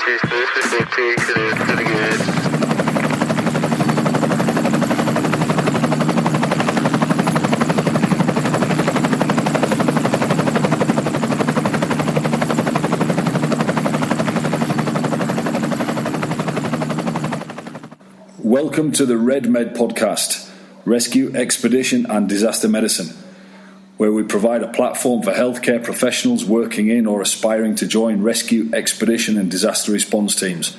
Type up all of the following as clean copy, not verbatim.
Welcome to the Red Med podcast, Rescue, Expedition and Disaster Medicine, where we provide a platform for healthcare professionals working in or aspiring to join rescue, expedition and disaster response teams.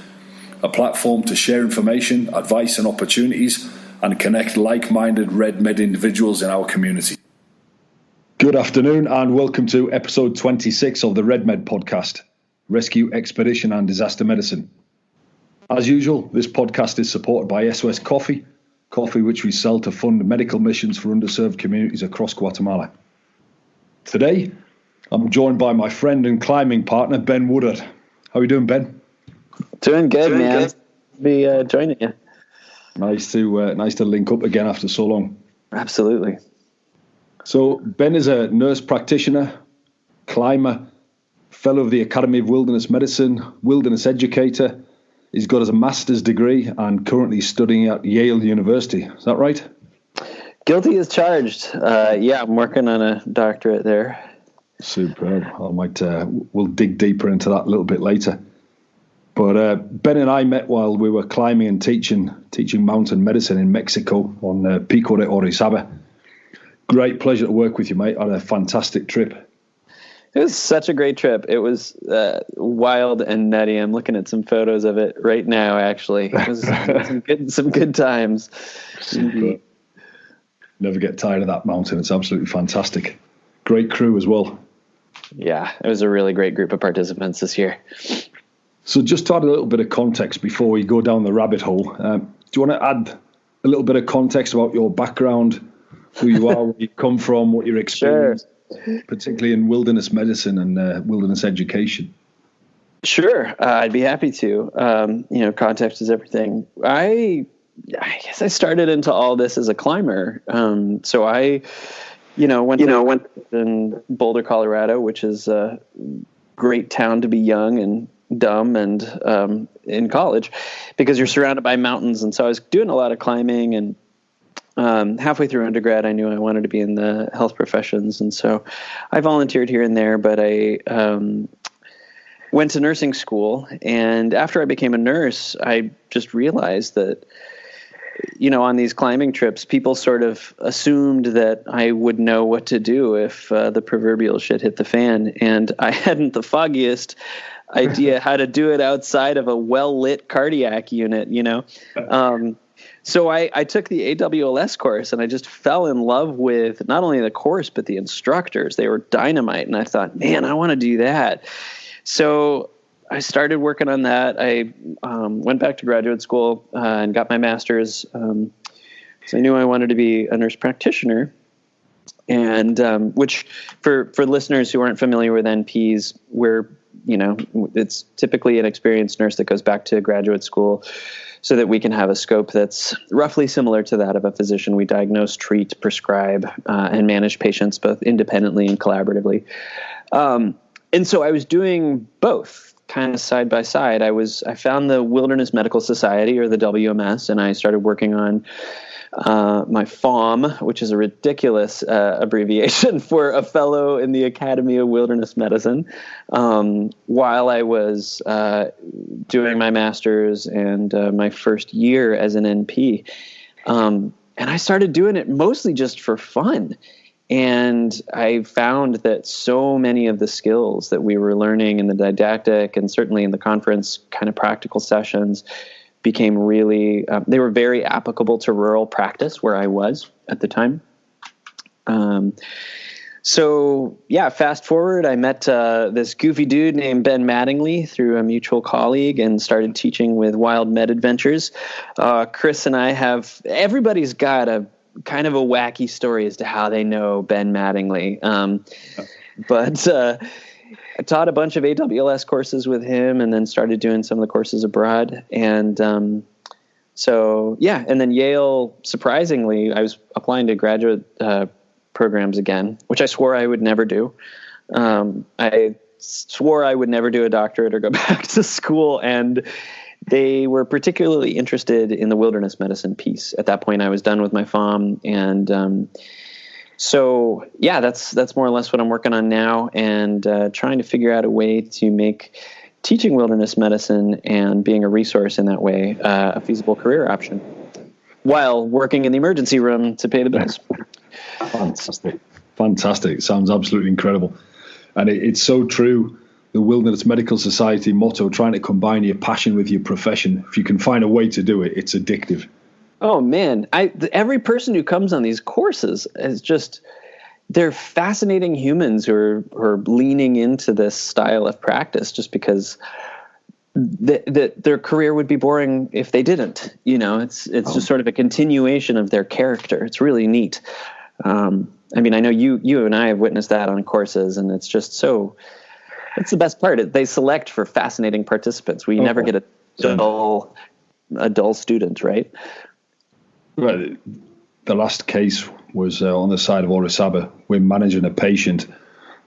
A platform to share information, advice and opportunities and connect like-minded Red Med individuals in our community. Good afternoon and welcome to episode 26 of the Red Med podcast, Rescue, Expedition and Disaster Medicine. As usual, this podcast is supported by SOS Coffee which we sell to fund medical missions for underserved communities across Guatemala. Today, I'm joined by my friend and climbing partner, Ben Woodard. How are you doing, Ben? Doing good, man. Be joining you. Nice to link up again after so long. Absolutely. So, Ben is a nurse practitioner, climber, fellow of the Academy of Wilderness Medicine, wilderness educator. He's got his master's degree and currently studying at Yale University. Is that right? Guilty as charged. Yeah, I'm working on a doctorate there. Superb. We'll dig deeper into that a little bit later. But Ben and I met while we were climbing and teaching mountain medicine in Mexico on Pico de Orizaba. Great pleasure to work with you, mate. I had a fantastic trip. It was such a great trip. It was wild and nutty. I'm looking at some photos of it right now, actually. It was some good times. Super. Never get tired of that mountain. It's absolutely fantastic. Great crew as well. Yeah, it was a really great group of participants this year. So just to add a little bit of context before we go down the rabbit hole, do you want to add a little bit of context about your background, who you are, where you come from, what your experience Sure. Particularly in wilderness medicine and wilderness education? Sure, I'd be happy to. Context is everything. I guess I started into all this as a climber. So I, went in Boulder, Colorado, which is a great town to be young and dumb and in college because you're surrounded by mountains. And so I was doing a lot of climbing and halfway through undergrad, I knew I wanted to be in the health professions. And so I volunteered here and there, but I went to nursing school. And after I became a nurse, I just realized that, on these climbing trips, people sort of assumed that I would know what to do if the proverbial shit hit the fan. And I hadn't the foggiest idea how to do it outside of a well-lit cardiac unit, So I took the AWLS course and I just fell in love with not only the course, but the instructors. They were dynamite. And I thought, man, I want to do that. So I started working on that. I went back to graduate school and got my master's. So I knew I wanted to be a nurse practitioner. And which for listeners who aren't familiar with NPs, it's typically an experienced nurse that goes back to graduate school so that we can have a scope that's roughly similar to that of a physician. We diagnose, treat, prescribe, and manage patients both independently and collaboratively. And so I was doing both kind of side by side. I found the Wilderness Medical Society, or the WMS, and I started working on my FAWM, which is a ridiculous abbreviation for a fellow in the Academy of Wilderness Medicine, while I was doing my master's and my first year as an NP. And I started doing it mostly just for fun. And I found that so many of the skills that we were learning in the didactic and certainly in the conference kind of practical sessions became really, they were very applicable to rural practice where I was at the time. So yeah, fast forward, I met this goofy dude named Ben Mattingly through a mutual colleague and started teaching with Wild Med Adventures. Chris and I everybody's got a kind of a wacky story as to how they know Ben Mattingly. But I taught a bunch of AWLS courses with him and then started doing some of the courses abroad. And so, yeah. And then Yale, surprisingly, I was applying to graduate programs again, which I swore I would never do. I swore I would never do a doctorate or go back to school. And they were particularly interested in the wilderness medicine piece. At that point, I was done with my FAWM. And so, yeah, that's more or less what I'm working on now, and trying to figure out a way to make teaching wilderness medicine and being a resource in that way a feasible career option, while working in the emergency room to pay the bills. Fantastic. Sounds absolutely incredible. And it's so true. The Wilderness Medical Society motto, trying to combine your passion with your profession. If you can find a way to do it, it's addictive. Oh, man. Every person who comes on these courses is just, they're fascinating humans who are leaning into this style of practice just because their career would be boring if they didn't. It's just sort of a continuation of their character. It's really neat. I mean, I know you and I have witnessed that on courses, and it's just so, it's the best part. They select for fascinating participants. We never get a dull student, right? Right. The last case was on the side of Orizaba. We're managing a patient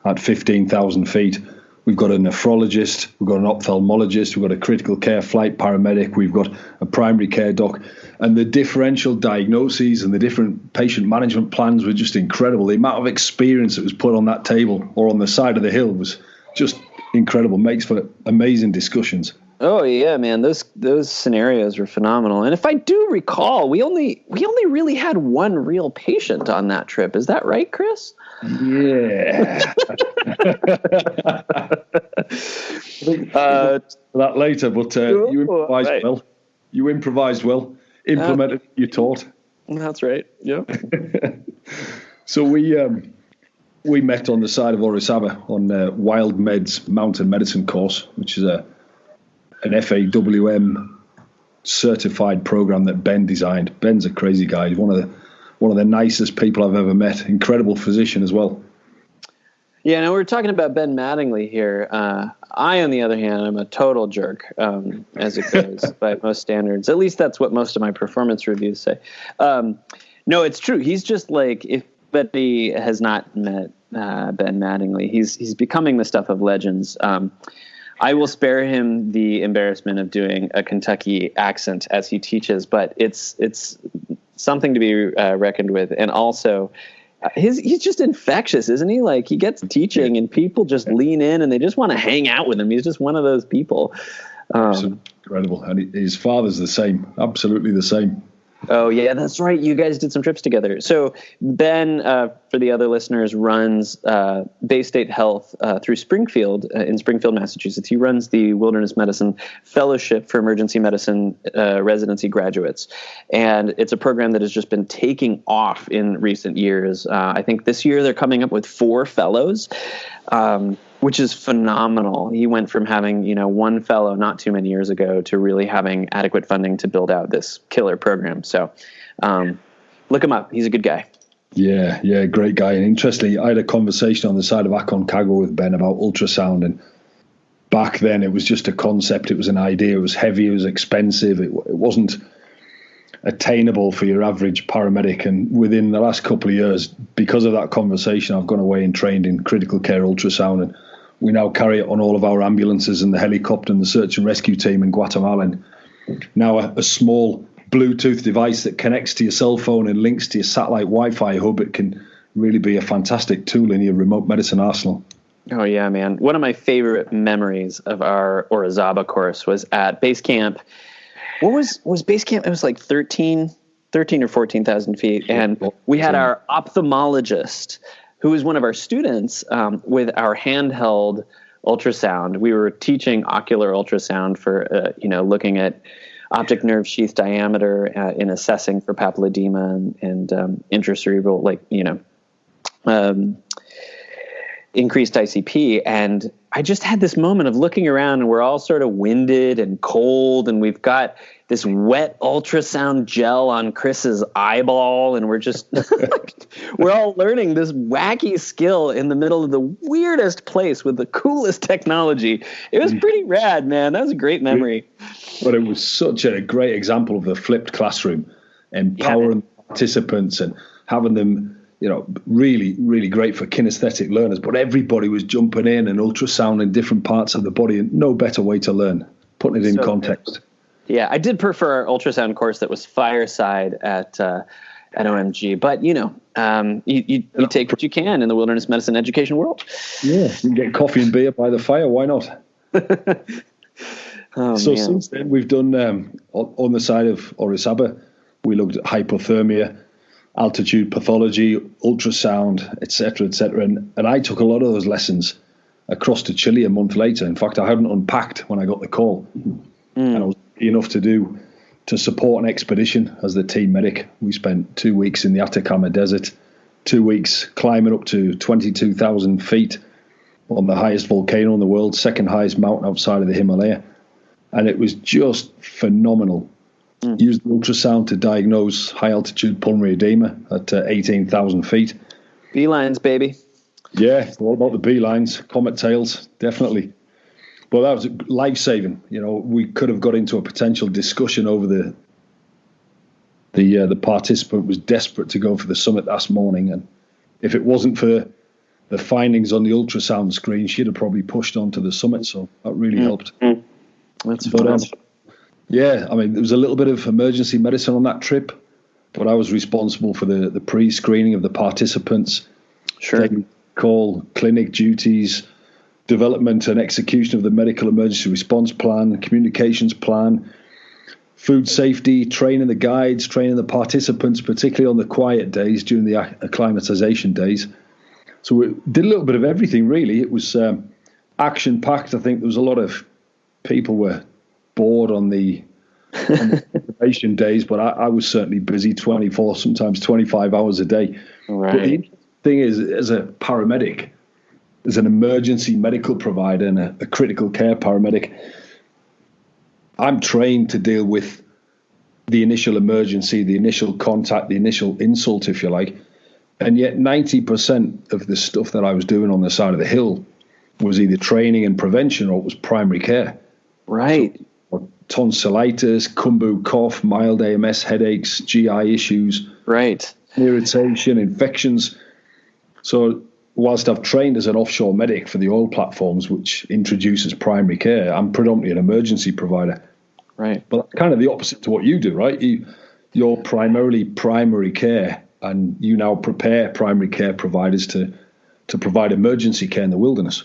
at 15,000 feet. We've got a nephrologist, we've got an ophthalmologist, we've got a critical care flight paramedic, we've got a primary care doc. And the differential diagnoses and the different patient management plans were just incredible. The amount of experience that was put on that table or on the side of the hill was just incredible. Makes for amazing discussions. Oh yeah, man, those scenarios were phenomenal. And if I do recall, we only really had one real patient on that trip. Is that right, Chris? Yeah. That later, but you improvised well. You improvised well. Implemented. You taught. That's right. Yeah. So we met on the side of Orizaba on Wild Med's Mountain Medicine course, which is an FAWM certified program that Ben designed. Ben's a crazy guy. He's one of the nicest people I've ever met. Incredible physician as well. Yeah, now we're talking about Ben Mattingly here. I, on the other hand, I'm a total jerk, as it goes by most standards. At least that's what most of my performance reviews say. No, it's true. He's just like, if anybody has not met Ben Mattingly, he's becoming the stuff of legends. I will spare him the embarrassment of doing a Kentucky accent as he teaches, but it's something to be reckoned with. And also, he's just infectious, isn't he? Like, he gets teaching and people just lean in and they just want to hang out with him. He's just one of those people. Incredible. And his father's the same, absolutely the same. Oh, yeah, that's right. You guys did some trips together. So Ben, for the other listeners, runs Bay State Health through Springfield, in Springfield, Massachusetts. He runs the Wilderness Medicine Fellowship for Emergency Medicine residency graduates. And it's a program that has just been taking off in recent years. I think this year they're coming up with 4 fellows, which is phenomenal. He went from having, one fellow not too many years ago to really having adequate funding to build out this killer program. So look him up. He's a good guy. Yeah, great guy. And interestingly, I had a conversation on the side of Aconcagua with Ben about ultrasound. And back then it was just a concept. It was an idea. It was heavy. It was expensive. It wasn't attainable for your average paramedic. And within the last couple of years, because of that conversation, I've gone away and trained in critical care ultrasound. And we now carry it on all of our ambulances and the helicopter and the search and rescue team in Guatemala. And now a small Bluetooth device that connects to your cell phone and links to your satellite Wi-Fi hub, it can really be a fantastic tool in your remote medicine arsenal. Oh, yeah, man. One of my favorite memories of our Orizaba course was at base camp. What was base camp? It was like 13 or 14,000 feet. And we had our ophthalmologist, who was one of our students, with our handheld ultrasound. We were teaching ocular ultrasound for, looking at optic nerve sheath diameter in assessing for papilledema and intracerebral, increased ICP. And I just had this moment of looking around, and we're all sort of winded and cold, and we've got this wet ultrasound gel on Chris's eyeball, and we're just we're all learning this wacky skill in the middle of the weirdest place with the coolest technology. It was pretty rad, man. That was a great memory. But it was such a great example of the flipped classroom, empowering participants and having them really, really great for kinesthetic learners. But everybody was jumping in and ultrasound in different parts of the body, and no better way to learn, putting it in context. Yeah, I did prefer our ultrasound course that was fireside at OMG, but you take what you can in the wilderness medicine education world. Yeah, you can get coffee and beer by the fire. Why not? Since then, we've done on the side of Orizaba, we looked at hypothermia, altitude pathology, ultrasound, etc., etc. And I took a lot of those lessons across to Chile a month later. In fact, I hadn't unpacked when I got the call, and I was lucky enough to support an expedition as the team medic. We spent 2 weeks in the Atacama Desert, 2 weeks climbing up to 22,000 feet on the highest volcano in the world, second highest mountain outside of the Himalaya. And it was just phenomenal. Used ultrasound to diagnose high-altitude pulmonary edema at 18,000 feet. Beelines, baby. Yeah, all about the beelines, comet tails, definitely. But that was life-saving. We could have got into a potential discussion over the participant was desperate to go for the summit that morning, and if it wasn't for the findings on the ultrasound screen, she'd have probably pushed on to the summit. So that really helped. That's fun. Yeah, I mean, there was a little bit of emergency medicine on that trip, but I was responsible for the pre-screening of the participants. Sure. Call, clinic duties, development and execution of the medical emergency response plan, communications plan, food safety, training the guides, training the participants, particularly on the quiet days during the acclimatization days. So we did a little bit of everything, really. It was action-packed. I think there was a lot of people were bored on the observation days, but I was certainly busy 24, sometimes 25 hours a day. Right. But the interesting thing is, as a paramedic, as an emergency medical provider and a critical care paramedic, I'm trained to deal with the initial emergency, the initial contact, the initial insult, if you like. And yet 90% of the stuff that I was doing on the side of the hill was either training and prevention or it was primary care. Right. So, tonsillitis, kumbu cough, mild AMS headaches, GI issues. Right. Irritation, infections. So whilst I've trained as an offshore medic for the oil platforms, which introduces primary care, I'm predominantly an emergency provider. Right. But kind of the opposite to what you do, right? You're primarily primary care, and you now prepare primary care providers to provide emergency care in the wilderness.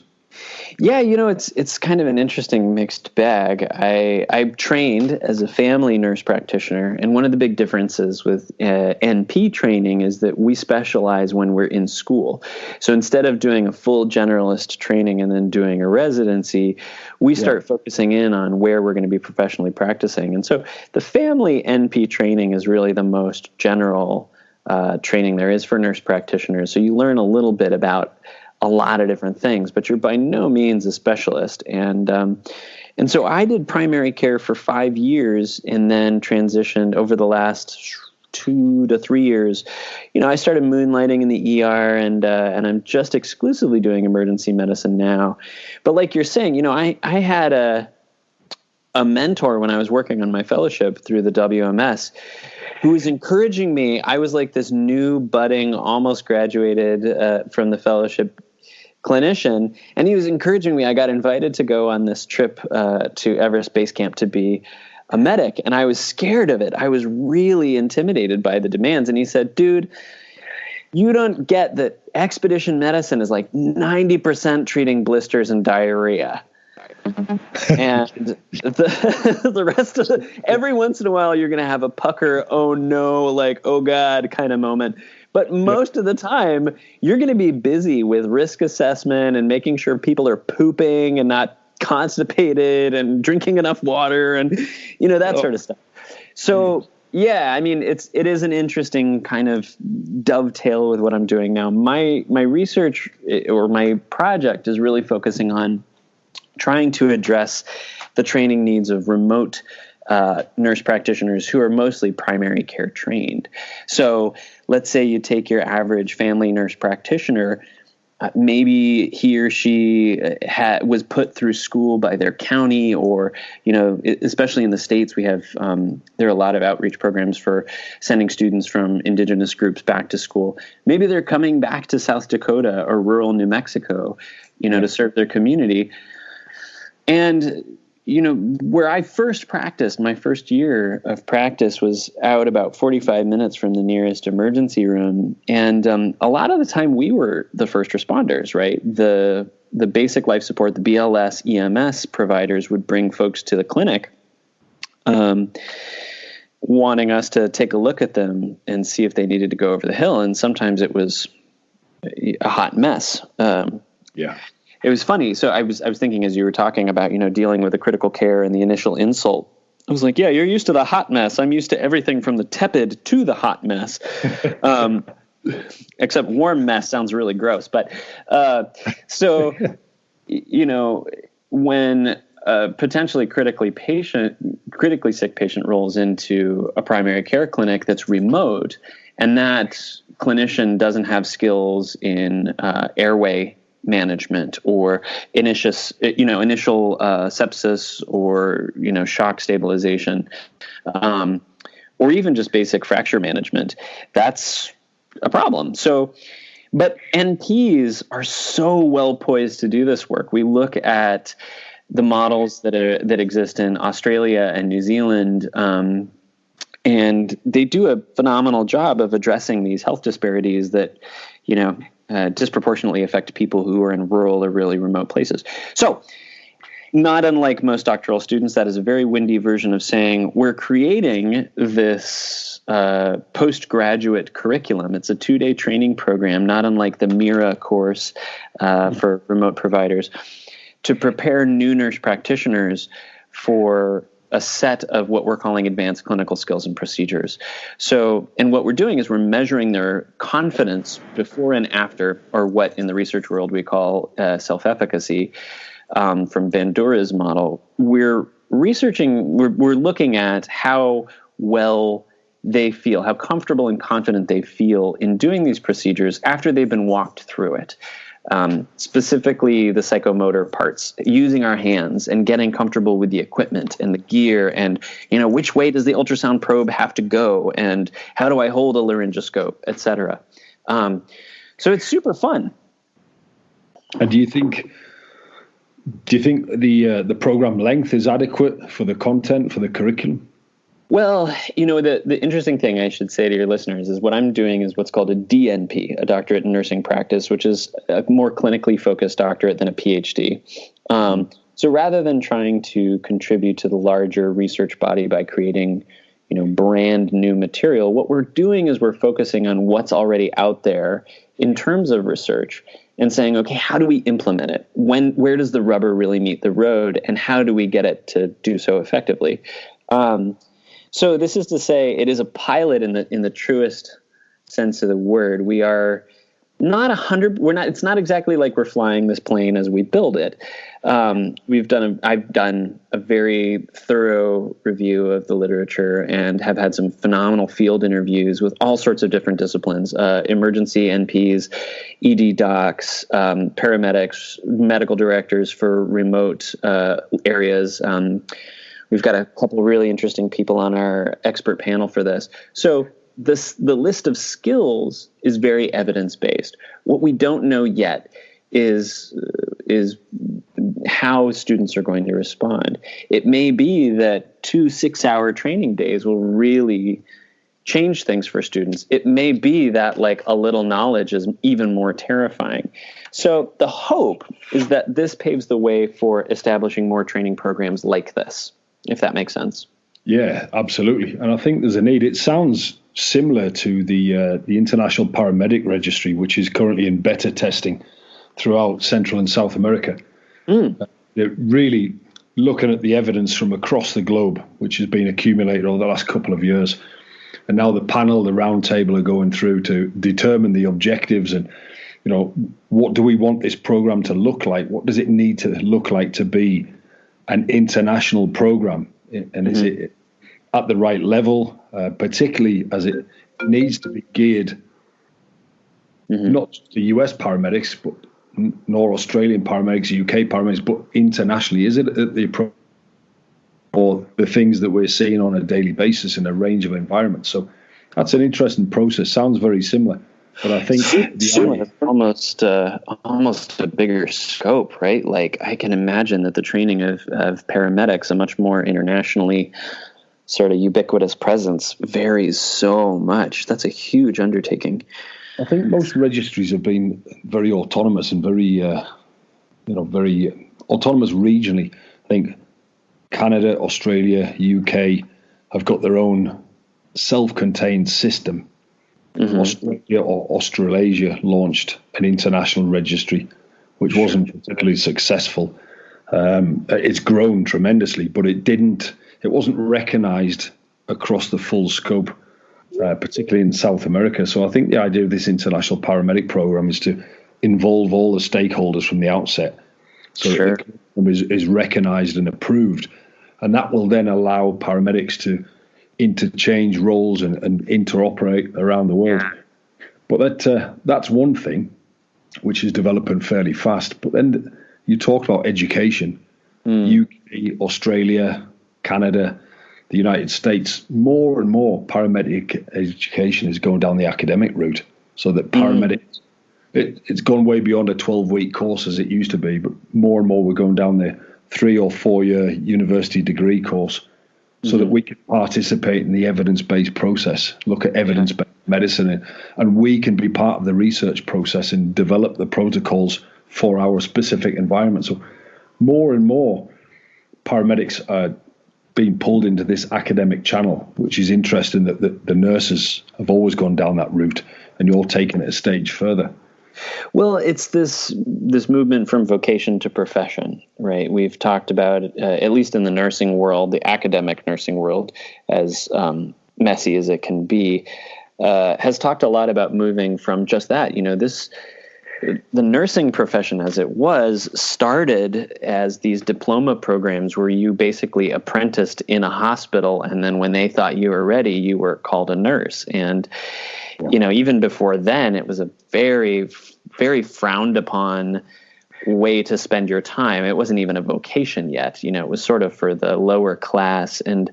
Yeah, it's kind of an interesting mixed bag. I trained as a family nurse practitioner, and one of the big differences with NP training is that we specialize when we're in school. So instead of doing a full generalist training and then doing a residency, we start focusing in on where we're going to be professionally practicing. And so the family NP training is really the most general training there is for nurse practitioners. So you learn a little bit about a lot of different things, but you're by no means a specialist. And so I did primary care for 5 years and then transitioned over the last 2 to 3 years. I started moonlighting in the ER, and I'm just exclusively doing emergency medicine now. But like you're saying, I had a mentor when I was working on my fellowship through the WMS who was encouraging me. I was like this new budding, almost graduated from the fellowship clinician, and he was encouraging me. I got invited to go on this trip to Everest Base Camp to be a medic, and I was scared of it. I was really intimidated by the demands. And he said, dude, you don't get that expedition medicine is like 90% treating blisters and diarrhea. And the rest of every once in a while you're going to have a pucker, oh no, like, oh God kind of moment. But most of the time you're going to be busy with risk assessment and making sure people are pooping and not constipated and drinking enough water and, that sort of stuff. So yeah, I mean, it is an interesting kind of dovetail with what I'm doing now. My research or my project is really focusing on trying to address the training needs of remote nurse practitioners who are mostly primary care trained. So let's say you take your average family nurse practitioner. maybe he or she was put through school by their county, or, especially in the States, we have, there are a lot of outreach programs for sending students from indigenous groups back to school. Maybe they're coming back to South Dakota or rural New Mexico, to serve their community. And, where I first practiced, my first year of practice was out about 45 minutes from the nearest emergency room. And a lot of the time we were the first responders, right? The basic life support, the BLS, EMS providers would bring folks to the clinic, wanting us to take a look at them and see if they needed to go over the hill. And sometimes it was a hot mess. It was funny. So I was thinking, as you were talking about, dealing with the critical care and the initial insult, I was like, yeah, you're used to the hot mess. I'm used to everything from the tepid to the hot mess. Except warm mess sounds really gross. But when a potentially critically sick patient rolls into a primary care clinic that's remote, and that clinician doesn't have skills in airway management or initial sepsis or, shock stabilization, or even just basic fracture management, that's a problem. So, but NPs are so well poised to do this work. We look at the models that exist in Australia and New Zealand, and they do a phenomenal job of addressing these health disparities that, disproportionately affect people who are in rural or really remote places. So, not unlike most doctoral students, that is a very windy version of saying we're creating this postgraduate curriculum. It's a 2-day training program, not unlike the MIRA course for remote providers, to prepare new nurse practitioners for a set of what we're calling advanced clinical skills and procedures. So, and what we're doing is we're measuring their confidence before and after, or what in the research world we call self-efficacy, from Bandura's model. We're looking at how well they feel, how comfortable and confident they feel in doing these procedures after they've been walked through it. Specifically the psychomotor parts, using our hands and getting comfortable with the equipment and the gear, and which way does the ultrasound probe have to go, and how do I hold a laryngoscope, etc. So it's super fun. And do you think the program length is adequate for the content, for the curriculum? Well, the interesting thing I should say to your listeners is what I'm doing is what's called a DNP, a doctorate in nursing practice, which is a more clinically focused doctorate than a PhD. So rather than trying to contribute to the larger research body by creating, brand new material, what we're doing is we're focusing on what's already out there in terms of research and saying, okay, how do we implement it? Where does the rubber really meet the road, and how do we get it to do so effectively? So this is to say, it is a pilot in the truest sense of the word. We are not 100. It's not exactly like we're flying this plane as we build it. I've done a very thorough review of the literature and have had some phenomenal field interviews with all sorts of different disciplines: emergency NPs, ED docs, paramedics, medical directors for remote areas. We've got a couple of really interesting people on our expert panel for this. So the list of skills is very evidence-based. What we don't know yet is how students are going to respond. It may be that 2 6-hour training days will really change things for students. It may be that a little knowledge is even more terrifying. So the hope is that this paves the way for establishing more training programs like this, if that makes sense. Yeah, absolutely. And I think there's a need. It sounds similar to the International Paramedic Registry, which is currently in beta testing throughout Central and South America. They're really looking at the evidence from across the globe, which has been accumulated over the last couple of years. And now the panel, the round table are going through to determine the objectives and, what do we want this program to look like? What does it need to look like to be an international program? And is it at the right level, particularly as it needs to be geared not to US paramedics, but nor Australian paramedics, UK paramedics, but internationally? Is it at the approach or the things that we're seeing on a daily basis in a range of environments? So that's an interesting process. Sounds very similar, but I think almost a bigger scope, right? Like I can imagine that the training of paramedics, a much more internationally sort of ubiquitous presence, varies so much. That's a huge undertaking. I think most registries have been very autonomous and very autonomous regionally. I think Canada, Australia, UK have got their own self-contained system. Mm-hmm. Australia or Australasia launched an international registry, which wasn't particularly successful. It's grown tremendously, but it wasn't recognized across the full scope, particularly in South America. So I think the idea of this international paramedic program is to involve all the stakeholders from the outset, so it is recognized and approved. And that will then allow paramedics to interchange roles and interoperate around the world. But that's one thing which is developing fairly fast. But then you talk about education. UK, Australia, Canada, the United States, more and more paramedic education is going down the academic route, so that paramedics, it's gone way beyond a 12-week course as it used to be, but more and more we're going down the 3 or 4 year university degree course, so that we can participate in the evidence-based process, look at evidence-based medicine, and we can be part of the research process and develop the protocols for our specific environment. So more and more paramedics are being pulled into this academic channel, which is interesting that the nurses have always gone down that route, and you're taking it a stage further. Well, it's this movement from vocation to profession, right? We've talked about, at least in the nursing world, the academic nursing world, as messy as it can be, has talked a lot about moving from just that. The nursing profession as it was started as these diploma programs where you basically apprenticed in a hospital, and then when they thought you were ready, you were called a nurse. And even before then, it was a very, very frowned upon way to spend your time. It wasn't even a vocation yet. It was sort of for the lower class. And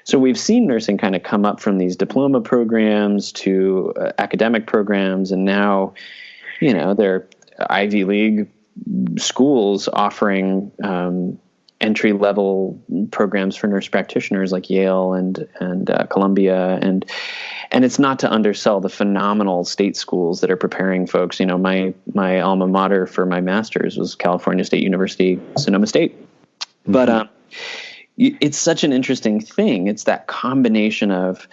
so we've seen nursing kind of come up from these diploma programs to academic programs, and now, they're Ivy League schools offering entry-level programs for nurse practitioners like Yale and Columbia, and it's not to undersell the phenomenal state schools that are preparing folks. My alma mater for my master's was California State University, Sonoma State. Mm-hmm. But it's such an interesting thing. It's that combination of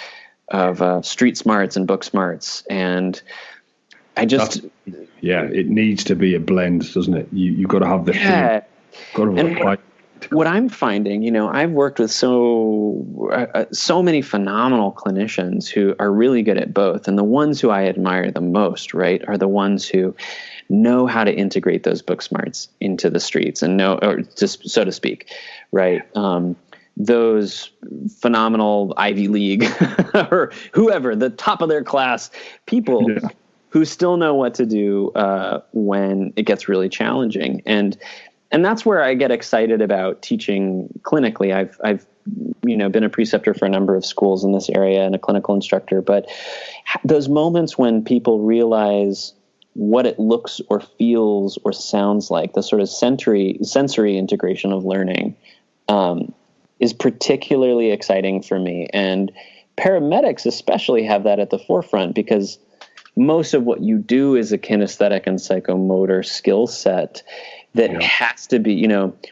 street smarts and book smarts, and it needs to be a blend, doesn't it? You've got to have the thing. Got to apply. What I'm finding, I've worked with so many phenomenal clinicians who are really good at both. And the ones who I admire the most, right, are the ones who know how to integrate those book smarts into the streets and so to speak, right? Those phenomenal Ivy League or whoever, the top of their class people who still know what to do when it gets really challenging. And that's where I get excited about teaching clinically. I've been a preceptor for a number of schools in this area and a clinical instructor, but those moments when people realize what it looks or feels or sounds like, the sort of sensory integration of learning, is particularly exciting for me. And paramedics especially have that at the forefront, because most of what you do is a kinesthetic and psychomotor skill set that has to be,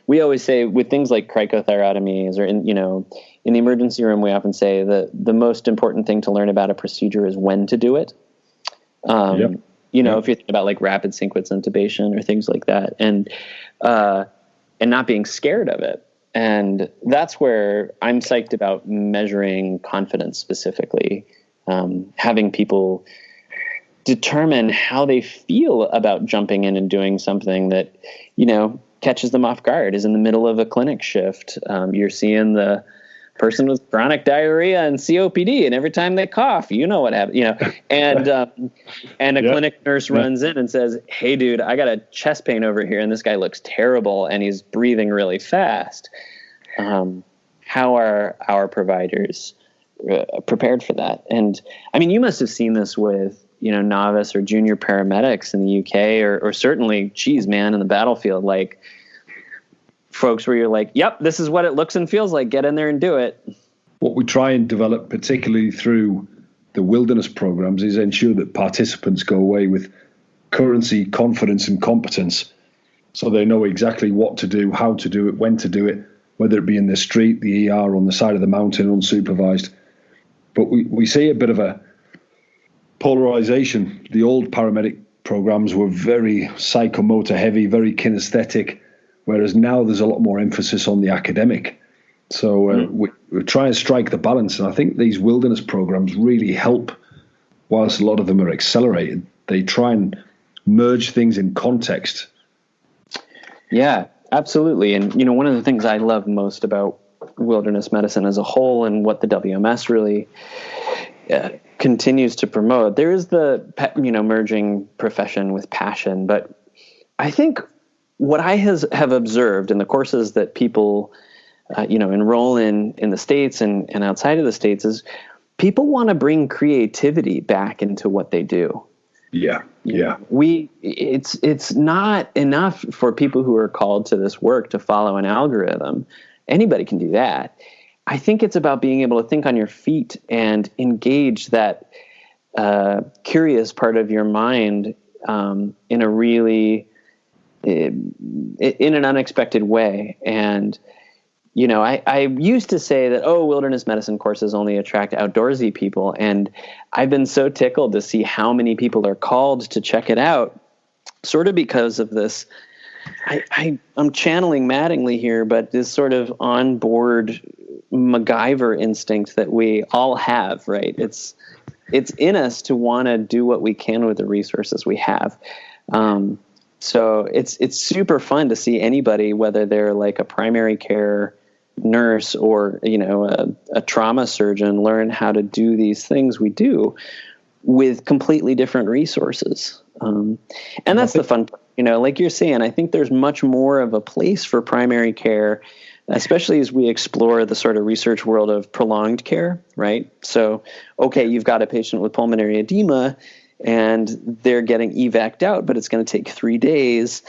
we always say with things like cricothyrotomies or in the emergency room, we often say that the most important thing to learn about a procedure is when to do it. If you think about like rapid sequence intubation or things like that, and not being scared of it. And that's where I'm psyched about measuring confidence specifically, having people determine how they feel about jumping in and doing something that, catches them off guard, is in the middle of a clinic shift. You're seeing the person with chronic diarrhea and COPD, and every time they cough, you know what happened, and a clinic nurse runs in and says, "Hey dude, I got a chest pain over here, and this guy looks terrible, and he's breathing really fast." How are our providers prepared for that? And I mean, you must have seen this with, novice or junior paramedics in the UK, or certainly, geez, man, in the battlefield, like folks where you're like, yep, this is what it looks and feels like. Get in there and do it. What we try and develop, particularly through the wilderness programs, is ensure that participants go away with currency, confidence, and competence, so they know exactly what to do, how to do it, when to do it, whether it be in the street, the ER, on the side of the mountain, unsupervised. But we see a bit of a polarization. The old paramedic programs were very psychomotor heavy, very kinesthetic, whereas now there's a lot more emphasis on the academic. So we try and strike the balance. And I think these wilderness programs really help, whilst a lot of them are accelerated, they try and merge things in context. Yeah, absolutely. And, one of the things I love most about wilderness medicine as a whole, and what the WMS really continues to promote, there is the, merging profession with passion. But I think what I have observed in the courses that people, enroll in the States and outside of the States is people want to bring creativity back into what they do. Yeah. It's not enough for people who are called to this work to follow an algorithm. Anybody can do that. I think it's about being able to think on your feet and engage that curious part of your mind in a really in an unexpected way. And I used to say that, wilderness medicine courses only attract outdoorsy people. And I've been so tickled to see how many people are called to check it out, sort of because of this. I'm channeling Mattingly here, but this sort of onboard MacGyver instinct that we all have, right? It's in us to want to do what we can with the resources we have. So it's super fun to see anybody, whether they're like a primary care nurse or, a trauma surgeon, learn how to do these things we do with completely different resources. And that's the fun part. Like you're saying, I think there's much more of a place for primary care, especially as we explore the sort of research world of prolonged care, right? So, okay, you've got a patient with pulmonary edema and they're getting evac'd out, but it's going to take 3 days.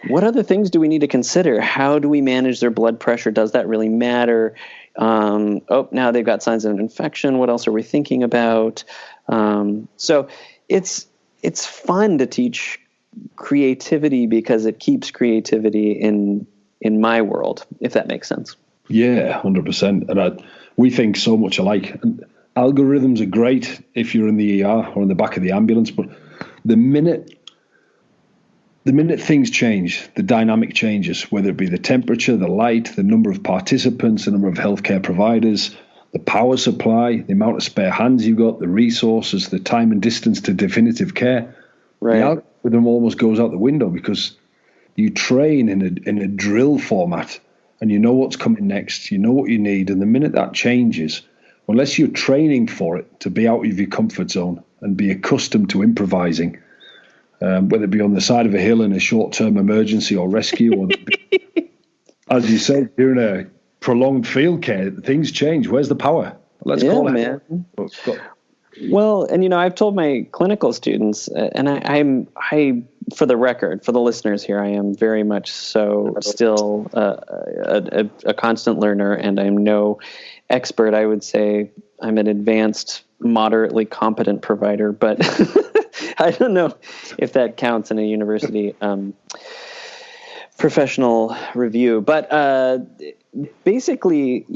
What other things do we need to consider? How do we manage their blood pressure? Does that really matter? Now they've got signs of an infection. What else are we thinking about? So it's fun to teach creativity because it keeps creativity in my world, if that makes sense. Yeah, 100%. And we think so much alike. And algorithms are great if you're in the ER or in the back of the ambulance, but the minute things change, the dynamic changes, whether it be the temperature, the light, the number of participants, the number of healthcare providers, the power supply, the amount of spare hands you've got, the resources, the time and distance to definitive care, right. The algorithm almost goes out the window because you train in a drill format and you know what's coming next, you know what you need, and the minute that changes, unless you're training for it to be out of your comfort zone and be accustomed to improvising, whether it be on the side of a hill in a short-term emergency or rescue, or as you said, during a prolonged field care, things change. Where's the power? Let's call it. Man. Well, and I've told my clinical students, and I, for the record, for the listeners here, I am very much so still a constant learner, and I'm no expert. I would say I'm an advanced, moderately competent provider, but I don't know if that counts in a university professional review. But basically,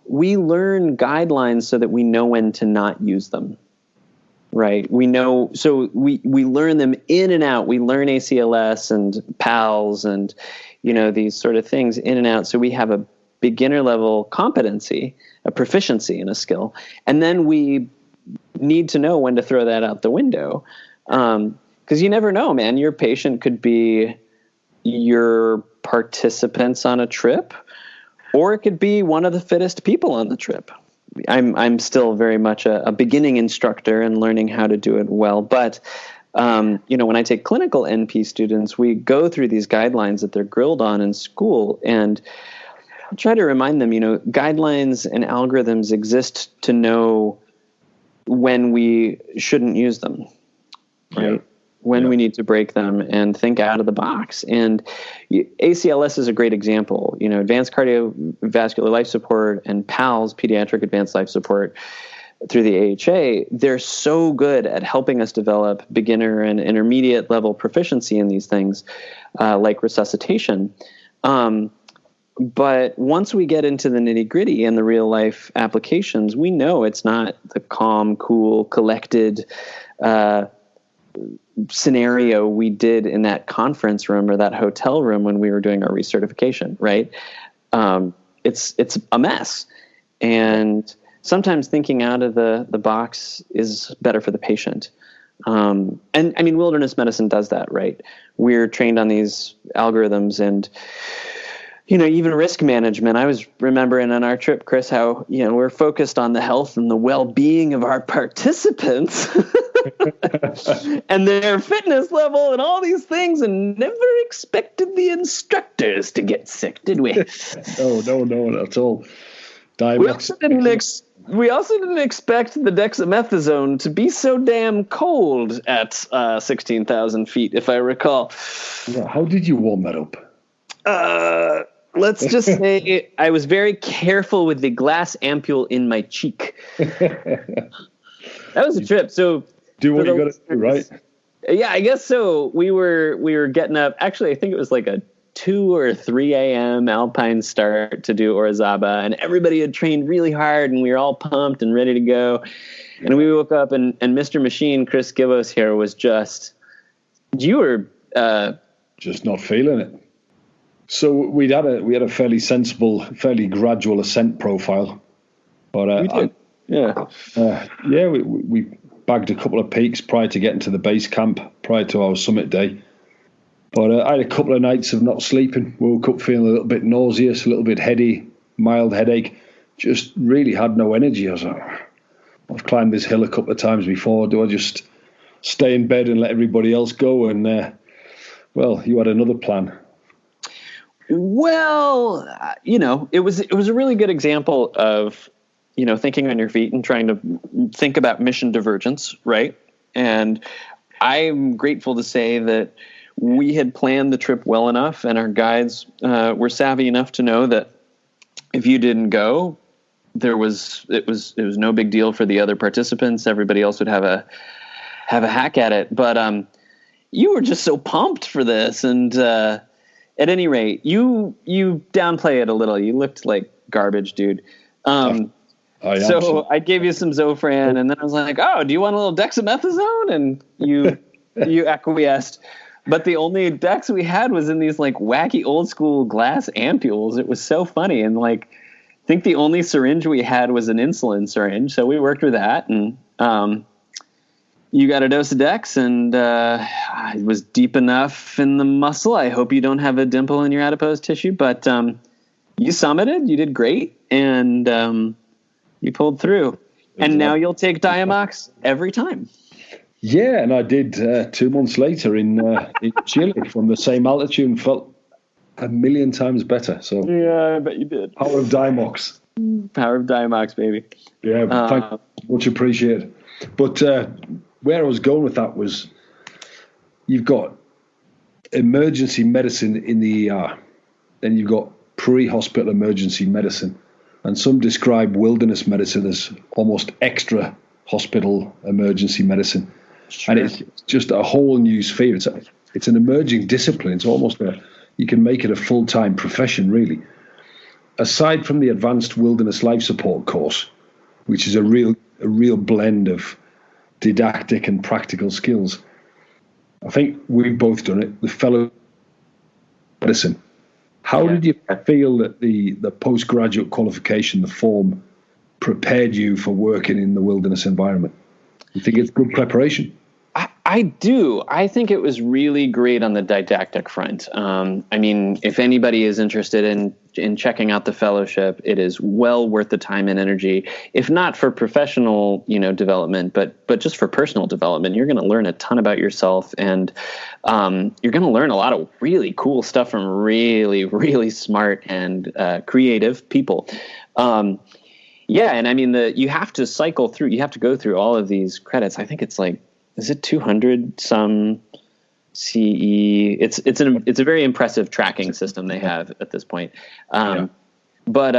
we learn guidelines so that we know when to not use them, right? We know, so we learn them in and out. We learn ACLS and PALS and, these sort of things in and out. So we have a beginner level competency, a proficiency in a skill. And then we need to know when to throw that out the window. 'Cause you never know, man. Your patient could be your participants on a trip, Or it could be one of the fittest people on the trip. I'm still very much a beginning instructor and learning how to do it well. But, when I take clinical NP students, we go through these guidelines that they're grilled on in school, and I try to remind them, guidelines and algorithms exist to know when we shouldn't use them, right? Yeah. When we need to break them and think out of the box. And ACLS is a great example. Advanced cardiovascular life support and PALS, pediatric advanced life support, through the AHA, they're so good at helping us develop beginner and intermediate level proficiency in these things, like resuscitation. But once we get into the nitty-gritty and the real-life applications, we know it's not the calm, cool, collected scenario we did in that conference room or that hotel room when we were doing our recertification, right? It's a mess. And sometimes thinking out of the box is better for the patient. And I mean, wilderness medicine does that, right? We're trained on these algorithms and, even risk management. I was remembering on our trip, Chris, how, we're focused on the health and the well-being of our participants and their fitness level and all these things, and never expected the instructors to get sick, did we? No, not at all. We also didn't expect the dexamethasone to be so damn cold at 16,000 feet, if I recall. Yeah, how did you warm that up? Let's just say I was very careful with the glass ampule in my cheek. That was a trip. So do what you got to do, right? Yeah, I guess so. We were getting up. Actually, I think it was like a 2 or 3 a.m. alpine start to do Orizaba, and everybody had trained really hard, and we were all pumped and ready to go. And we woke up, and Mr. Machine, Chris Givos here, was just not feeling it. So we had a fairly sensible, fairly gradual ascent profile, but we did. We bagged a couple of peaks prior to getting to the base camp, prior to our summit day. But I had a couple of nights of not sleeping. Woke up feeling a little bit nauseous, a little bit heady, mild headache. Just really had no energy. I was like, I've climbed this hill a couple of times before. Do I just stay in bed and let everybody else go? And you had another plan. Well, it was a really good example of, thinking on your feet and trying to think about mission divergence, right? And I'm grateful to say that we had planned the trip well enough, and our guides were savvy enough to know that if you didn't go, it was no big deal for the other participants. Everybody else would have a hack at it. But you were just so pumped for this, and at any rate, you downplay it a little. You looked like garbage, dude. So I gave you some Zofran, and then I was like, "Oh, do you want a little dexamethasone?" And you acquiesced. But the only dex we had was in these like wacky old school glass ampules. It was so funny. And like, I think the only syringe we had was an insulin syringe. So we worked with that, and you got a dose of dex, and it was deep enough in the muscle. I hope you don't have a dimple in your adipose tissue, but you summited, you did great, and you pulled through. And now you'll take Diamox every time. Yeah, and I did 2 months later in Chile from the same altitude and felt a million times better. So yeah, I bet you did. Power of Diamox. Power of Diamox, baby. Yeah, thank you. Much appreciated. But where I was going with that was you've got emergency medicine in the ER, then you've got pre-hospital emergency medicine, and some describe wilderness medicine as almost extra hospital emergency medicine. Sure. And it's just a whole new sphere. It's an emerging discipline. It's almost you can make it a full-time profession, really. Aside from the advanced wilderness life support course, which is a real blend of didactic and practical skills, I think we've both done it. The fellow medicine. How did you feel that the postgraduate qualification, the FAWM, prepared you for working in the wilderness environment? You think it's good preparation? I do. I think it was really great on the didactic front. I mean, if anybody is interested in in checking out the fellowship. It is well worth the time and energy, if not for professional, development, but just for personal development. You're going to learn a ton about yourself, and you're going to learn a lot of really cool stuff from really, really smart and creative people. And I mean, you have to go through all of these credits. I think it's like, is it 200 some CE? It's a very impressive tracking system they have at this point. But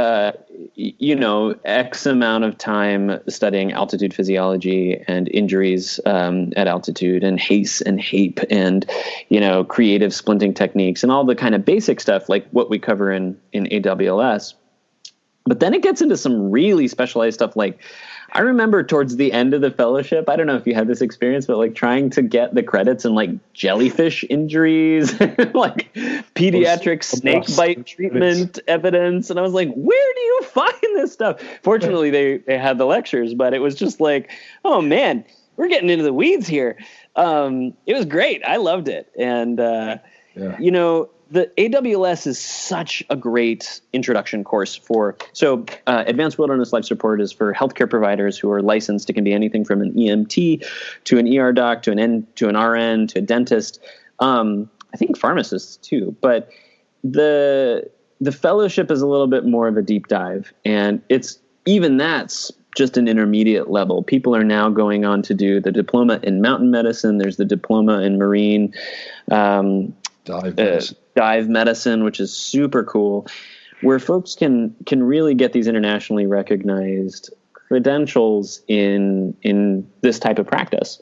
X amount of time studying altitude physiology and injuries at altitude, and HACE and HAPE, and creative splinting techniques, and all the kind of basic stuff like what we cover in AWLS. But then it gets into some really specialized stuff. Like, I remember towards the end of the fellowship, I don't know if you had this experience, but like trying to get the credits and like jellyfish injuries, like pediatric snake bite treatment evidence. And I was like, where do you find this stuff? Fortunately, they had the lectures, but it was just like, oh man, we're getting into the weeds here. It was great. I loved it. And, the AWLS is such a great introduction course Advanced Wilderness Life Support is for healthcare providers who are licensed. It can be anything from an EMT to an ER doc to an RN to a dentist. I think pharmacists too. But the fellowship is a little bit more of a deep dive, and that's just an intermediate level. People are now going on to do the diploma in mountain medicine. There's the diploma in marine dive medicine, which is super cool, where folks can really get these internationally recognized credentials in this type of practice.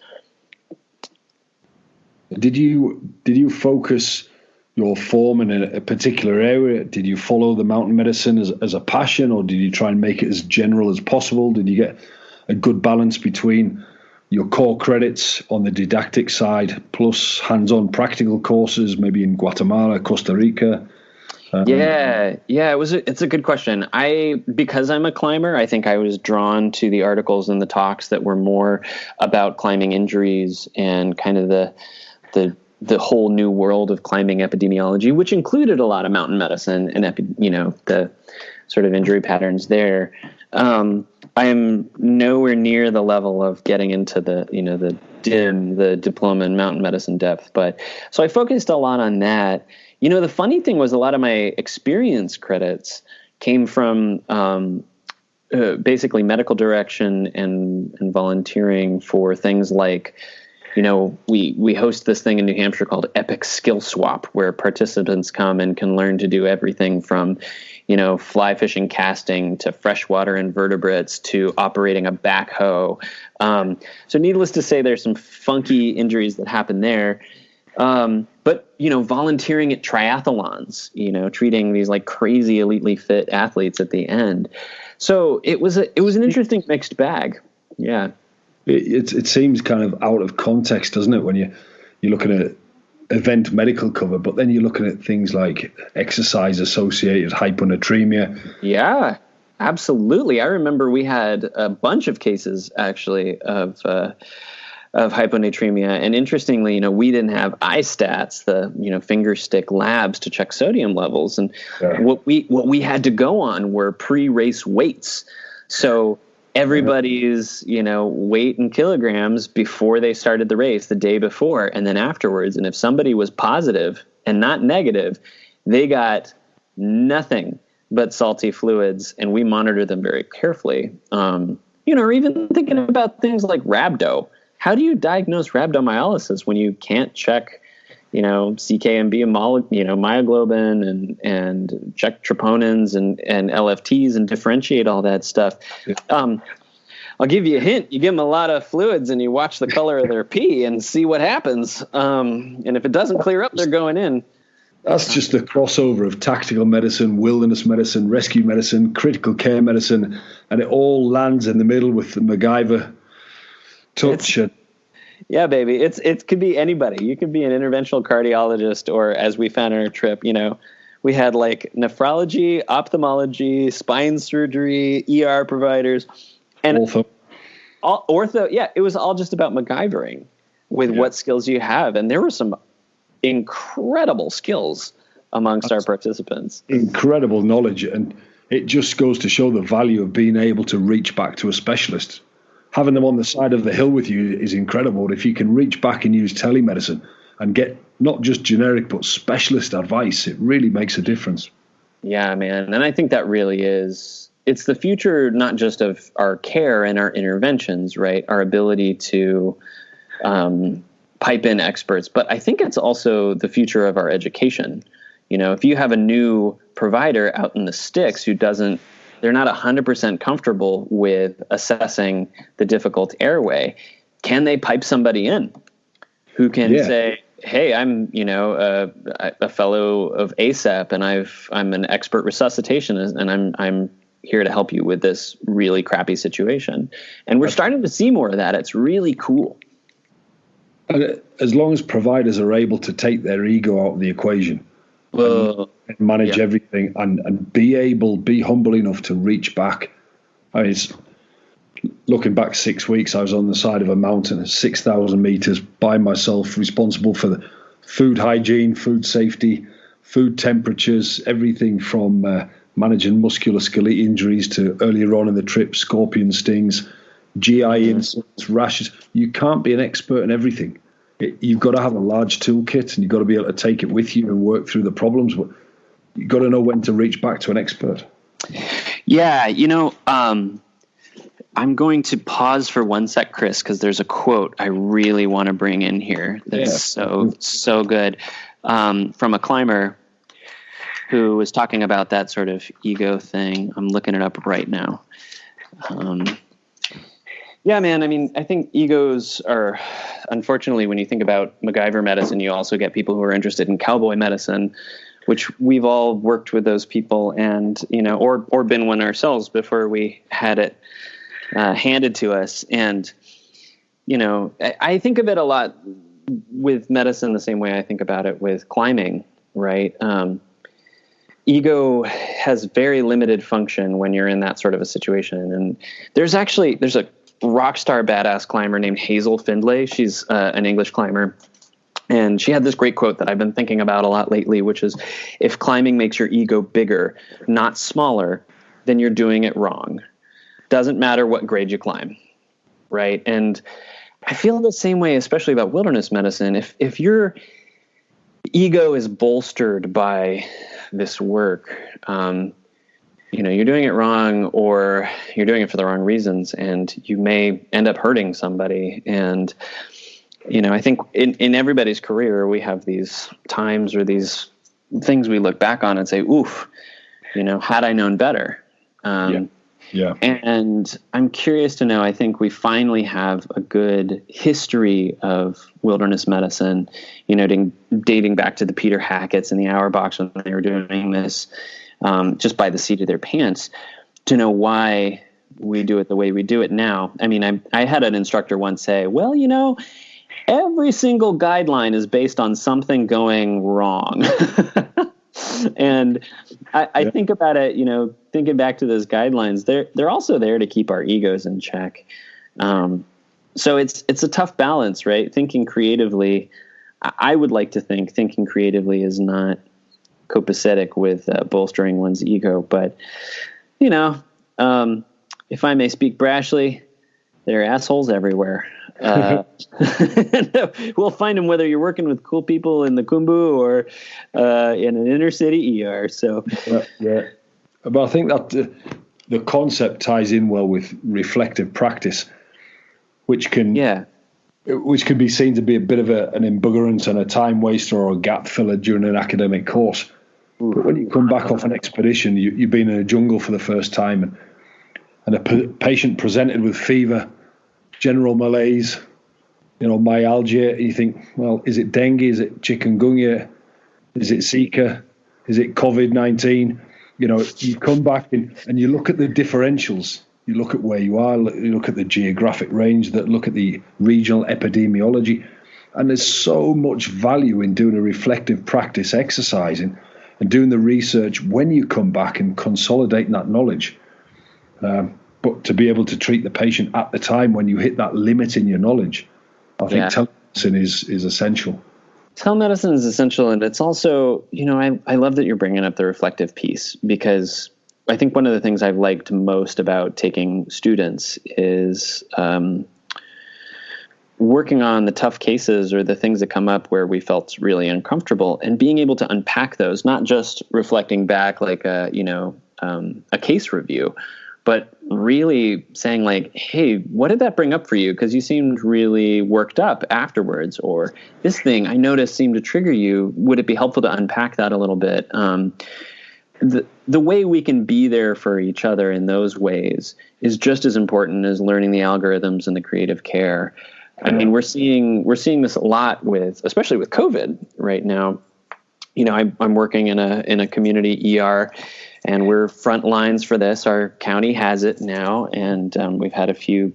Did you focus your FAWM in a particular area? Did you follow the mountain medicine as a passion, or did you try and make it as general as possible? Did you get a good balance between your core credits on the didactic side plus hands-on practical courses, maybe in Guatemala, Costa Rica? It's a good question. Because I'm a climber, I think I was drawn to the articles and the talks that were more about climbing injuries and kind of the whole new world of climbing epidemiology, which included a lot of mountain medicine and the sort of injury patterns there. I am nowhere near the level of getting into the diploma in mountain medicine depth, so I focused a lot on that. The funny thing was, a lot of my experience credits came from basically medical direction and volunteering for things like, we host this thing in New Hampshire called Epic Skill Swap, where participants come and can learn to do everything from, fly fishing casting to freshwater invertebrates to operating a backhoe. So needless to say, there's some funky injuries that happen there. But volunteering at triathlons, treating these like crazy elitely fit athletes at the end. So it was an interesting mixed bag. Yeah. It seems kind of out of context, doesn't it, when you're looking at event medical cover, but then you're looking at things like exercise-associated hyponatremia. Yeah, absolutely. I remember we had a bunch of cases, actually, of hyponatremia. And interestingly, we didn't have iStats, the finger stick labs to check sodium levels. And what we had to go on were pre-race weights. So everybody's, weight in kilograms before they started the race, the day before, and then afterwards. And if somebody was positive and not negative, they got nothing but salty fluids, and we monitor them very carefully. Or even thinking about things like rhabdo. How do you diagnose rhabdomyolysis when you can't check, CKMB and myoglobin and check troponins and LFTs and differentiate all that stuff? I'll give you a hint. You give them a lot of fluids and you watch the color of their pee and see what happens. And if it doesn't clear up, they're going in. That's just the crossover of tactical medicine, wilderness medicine, rescue medicine, critical care medicine, and it all lands in the middle with the MacGyver touch. Yeah, baby. It could be anybody. You could be an interventional cardiologist, or as we found on our trip, we had like nephrology, ophthalmology, spine surgery, ER providers, and ortho. Yeah, it was all just about MacGyvering with what skills you have, and there were some incredible skills amongst our participants. Incredible knowledge, and it just goes to show the value of being able to reach back to a specialist. Having them on the side of the hill with you is incredible. If you can reach back and use telemedicine and get not just generic but specialist advice, it really makes a difference. Yeah, man. And I think that really is, it's the future, not just of our care and our interventions, right? Our ability to pipe in experts, but I think it's also the future of our education. You know, if you have a new provider out in the sticks who they're not 100% comfortable with assessing the difficult airway, can they pipe somebody in who can say, hey, I'm, a fellow of ASAP, and I'm an expert resuscitation, and I'm here to help you with this really crappy situation. And we're starting to see more of that. It's really cool. And as long as providers are able to take their ego out of the equation, and manage everything, and be humble enough to reach back. I mean, looking back 6 weeks, I was on the side of a mountain at 6,000 meters by myself, responsible for the food hygiene, food safety, food temperatures, everything from managing musculoskeletal injuries to earlier on in the trip, scorpion stings, GI insults, rashes. You can't be an expert in everything. You've got to have a large toolkit, and you've got to be able to take it with you and work through the problems. But you've got to know when to reach back to an expert. Yeah, I'm going to pause for 1 sec, Chris, because there's a quote I really want to bring in here that's so good, from a climber who was talking about that sort of ego thing. I'm looking it up right now. Yeah, man. I mean, I think egos are, unfortunately, when you think about MacGyver medicine, you also get people who are interested in cowboy medicine, which we've all worked with those people, and or been one ourselves before we had it handed to us. And I think of it a lot with medicine the same way I think about it with climbing, right? Ego has very limited function when you're in that sort of a situation. And there's a rock star badass climber named Hazel Findlay. She's an English climber. And she had this great quote that I've been thinking about a lot lately, which is, if climbing makes your ego bigger, not smaller, then you're doing it wrong. Doesn't matter what grade you climb, right? And I feel the same way, especially about wilderness medicine. If your ego is bolstered by this work, you're doing it wrong, or you're doing it for the wrong reasons, and you may end up hurting somebody. And, I think in everybody's career, we have these times or these things we look back on and say, oof, had I known better. Yeah. And I'm curious to know, I think we finally have a good history of wilderness medicine, dating back to the Peter Hackett's and the Auerbachs when they were doing this, just by the seat of their pants, to know why we do it the way we do it now. I mean, I had an instructor once say, well, every single guideline is based on something going wrong. And I think about it, thinking back to those guidelines, they're also there to keep our egos in check. So it's a tough balance, right? Thinking creatively, I would like to think thinking creatively is not copacetic with bolstering one's ego. But, if I may speak brashly, there are assholes everywhere. We'll find them whether you're working with cool people in the Kumbu or in an inner city ER. So, yeah. But I think that the concept ties in well with reflective practice, which can be seen to be a bit of an embuggerance and a time waster or a gap filler during an academic course. But when you come back off an expedition, you've been in a jungle for the first time, and a patient presented with fever, general malaise, myalgia, and you think, well, is it dengue? Is it chikungunya? Is it Zika? Is it COVID-19? You come back and you look at the differentials. You look at where you are, you look at the geographic range, look at the regional epidemiology, and there's so much value in doing a reflective practice exercising and doing the research when you come back and consolidating that knowledge. But to be able to treat the patient at the time when you hit that limit in your knowledge, I think telemedicine is essential. Telemedicine is essential, and it's also, I love that you're bringing up the reflective piece, because I think one of the things I've liked most about taking students is working on the tough cases or the things that come up where we felt really uncomfortable, and being able to unpack those, not just reflecting back like a case review, but really saying like, hey, what did that bring up for you? Because you seemed really worked up afterwards, or this thing I noticed seemed to trigger you. Would it be helpful to unpack that a little bit? The way we can be there for each other in those ways is just as important as learning the algorithms and the creative care. I mean, we're seeing this a lot especially with COVID right now. I'm working in a community ER, and we're front lines for this. Our county has it now, and we've had a few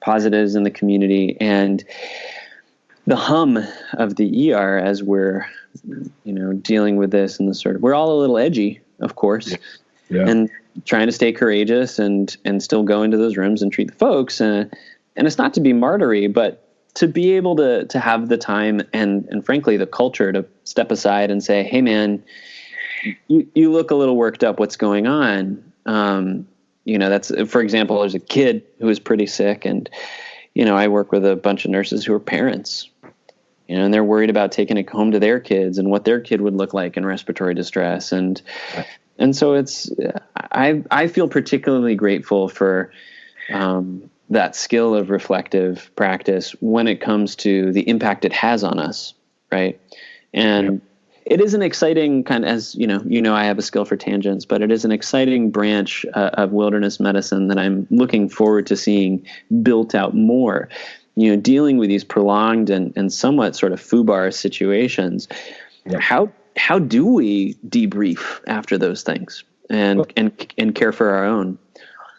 positives in the community. And the hum of the ER as we're, dealing with this and we're all a little edgy, of course, and trying to stay courageous and still go into those rooms and treat the folks. And it's not to be martyry, but to be able to have the time and frankly, the culture to step aside and say, hey man, you look a little worked up. What's going on? That's, for example, there's a kid who is pretty sick, and, I work with a bunch of nurses who are parents, and they're worried about taking it home to their kids and what their kid would look like in respiratory distress. And so I feel particularly grateful for, that skill of reflective practice when it comes to the impact it has on us. Right. And it is an exciting kind of, as I have a skill for tangents, but it is an exciting branch of wilderness medicine that I'm looking forward to seeing built out more, dealing with these prolonged and somewhat sort of FUBAR situations. Yeah. How do we debrief after those things and care for our own?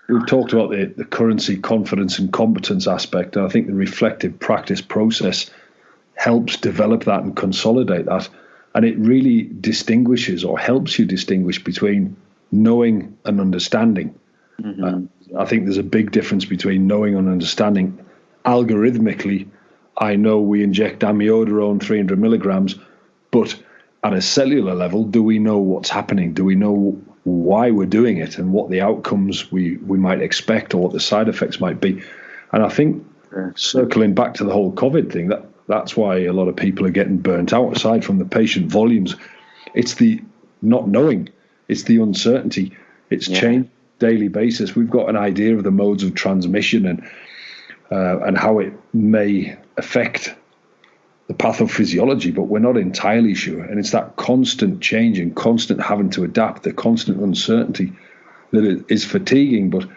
We've talked about the currency, confidence, and competence aspect, and I think the reflective practice process helps develop that and consolidate that. And it really distinguishes, or helps you distinguish, between knowing and understanding. Mm-hmm. I think there's a big difference between knowing and understanding. Algorithmically, I know we inject amiodarone 300 milligrams, but at a cellular level, do we know what's happening? Do we know why we're doing it and what the outcomes we might expect or what the side effects might be? And I think, circling back to the whole COVID thing, that's why a lot of people are getting burnt out, aside from the patient volumes. It's the not knowing. It's the uncertainty. It's changed daily basis. We've got an idea of the modes of transmission and how it may affect the pathophysiology, but we're not entirely sure. And it's that constant change and constant having to adapt, the constant uncertainty that is fatiguing. But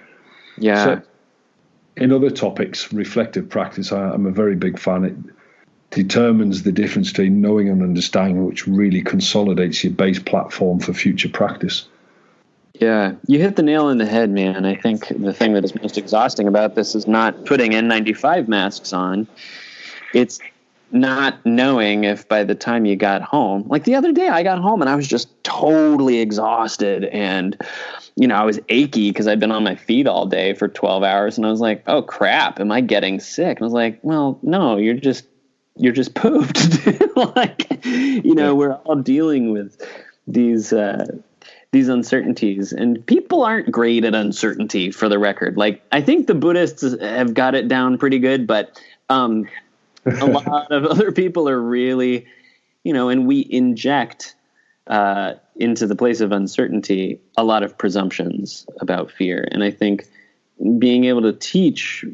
so in other topics, reflective practice, I'm a very big fan. It determines the difference between knowing and understanding, which really consolidates your base platform for future practice. Yeah, you hit the nail on the head, man. I think the thing that is most exhausting about this is not putting N95 masks on. It's not knowing if by the time you got home, like the other day I got home and I was just totally exhausted, and I was achy because I'd been on my feet all day for 12 hours, and I was like, oh crap, am I getting sick? And I was like, well, no, you're just pooped. We're all dealing with these uncertainties, and people aren't great at uncertainty, for the record. Like, I think the Buddhists have got it down pretty good, but a lot of other people are really, and we inject into the place of uncertainty a lot of presumptions about fear. And I think being able to teach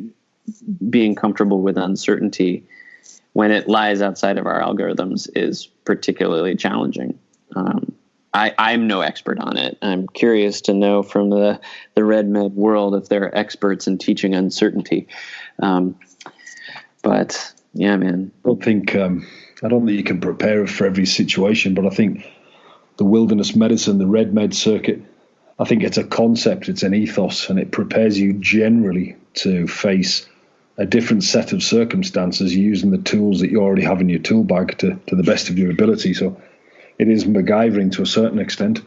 being comfortable with uncertainty when it lies outside of our algorithms is particularly challenging. I'm no expert on it. I'm curious to know from the Red Med world if there are experts in teaching uncertainty. But yeah, man. I don't think you can prepare for every situation, but I think the wilderness medicine, the Red Med circuit, I think it's a concept, it's an ethos, and it prepares you generally to face a different set of circumstances using the tools that you already have in your tool bag to the best of your ability. So it is MacGyvering to a certain extent.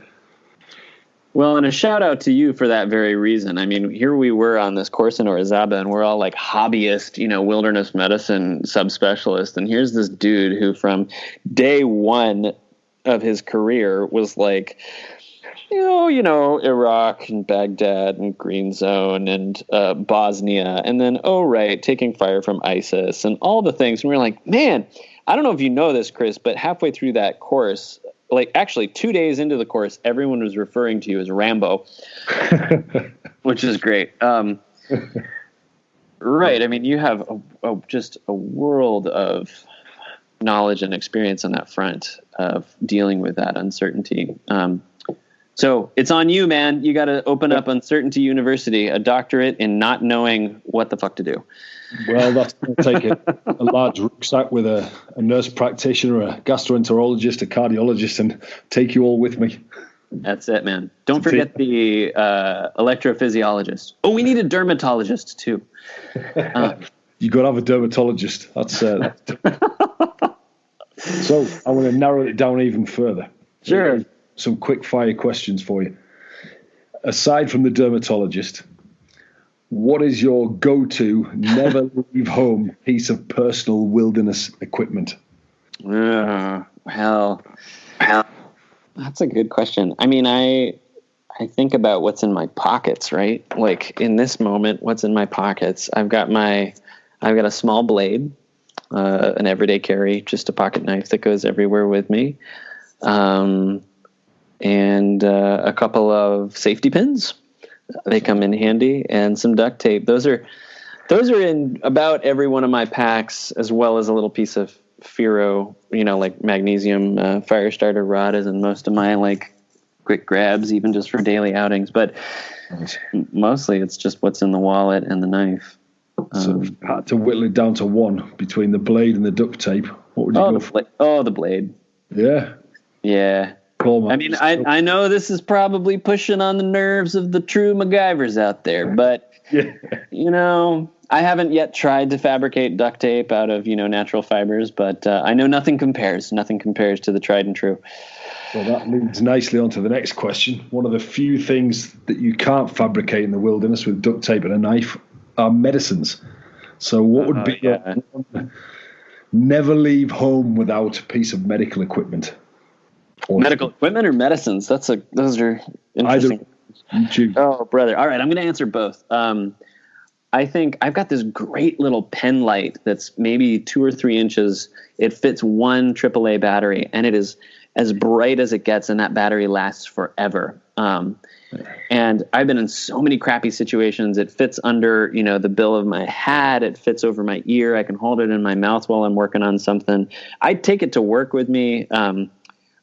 Well, and a shout out to you for that very reason. I mean, here we were on this course in Orizaba, and we're all like hobbyist, wilderness medicine subspecialists. And here's this dude who from day one of his career was like, Iraq and Baghdad and Green Zone and Bosnia. And then, taking fire from ISIS and all the things. And we're like, man, I don't know if you know this, Chris, but halfway through that course, like actually 2 days into the course, everyone was referring to you as Rambo, which is great. Right. I mean, you have just a world of knowledge and experience on that front of dealing with that uncertainty. So it's on you, man. You got to open up Uncertainty University, a doctorate in not knowing what the fuck to do. Well, that's going to take a large rucksack with a nurse practitioner, a gastroenterologist, a cardiologist, and take you all with me. That's it, man. Don't forget the electrophysiologist. Oh, we need a dermatologist, too. You got to have a dermatologist. That's So I'm going to narrow it down even further. Sure. Some quick fire questions for you. Aside from the dermatologist, what is your go-to, never leave home piece of personal wilderness equipment? Well, that's a good question. I mean, I think about what's in my pockets, right? Like in this moment, what's in my pockets? I've got a small blade, an everyday carry, just a pocket knife that goes everywhere with me. And a couple of safety pins. They come in handy, and some duct tape. Those are in about every one of my packs, as well as a little piece of ferro, like magnesium fire starter rod is in most of my like quick grabs, even just for daily outings. But mostly it's just what's in the wallet and the knife. So if you had to whittle it down to one between the blade and the duct tape, what would you go for? The blade. Yeah. Yeah. I mean, I know this is probably pushing on the nerves of the true MacGyvers out there, but, I haven't yet tried to fabricate duct tape out of, natural fibers, but I know nothing compares. Nothing compares to the tried and true. Well, that leads nicely on to the next question. One of the few things that you can't fabricate in the wilderness with duct tape and a knife are medicines. So what would be your never leave home without a piece of medical equipment? Medical equipment or medicines? Those are interesting. Oh, brother. All right. I'm going to answer both. I think I've got this great little pen light that's maybe 2 or 3 inches. It fits one AAA battery, and it is as bright as it gets, and that battery lasts forever. And I've been in so many crappy situations. It fits under, the bill of my hat. It fits over my ear. I can hold it in my mouth while I'm working on something. I take it to work with me.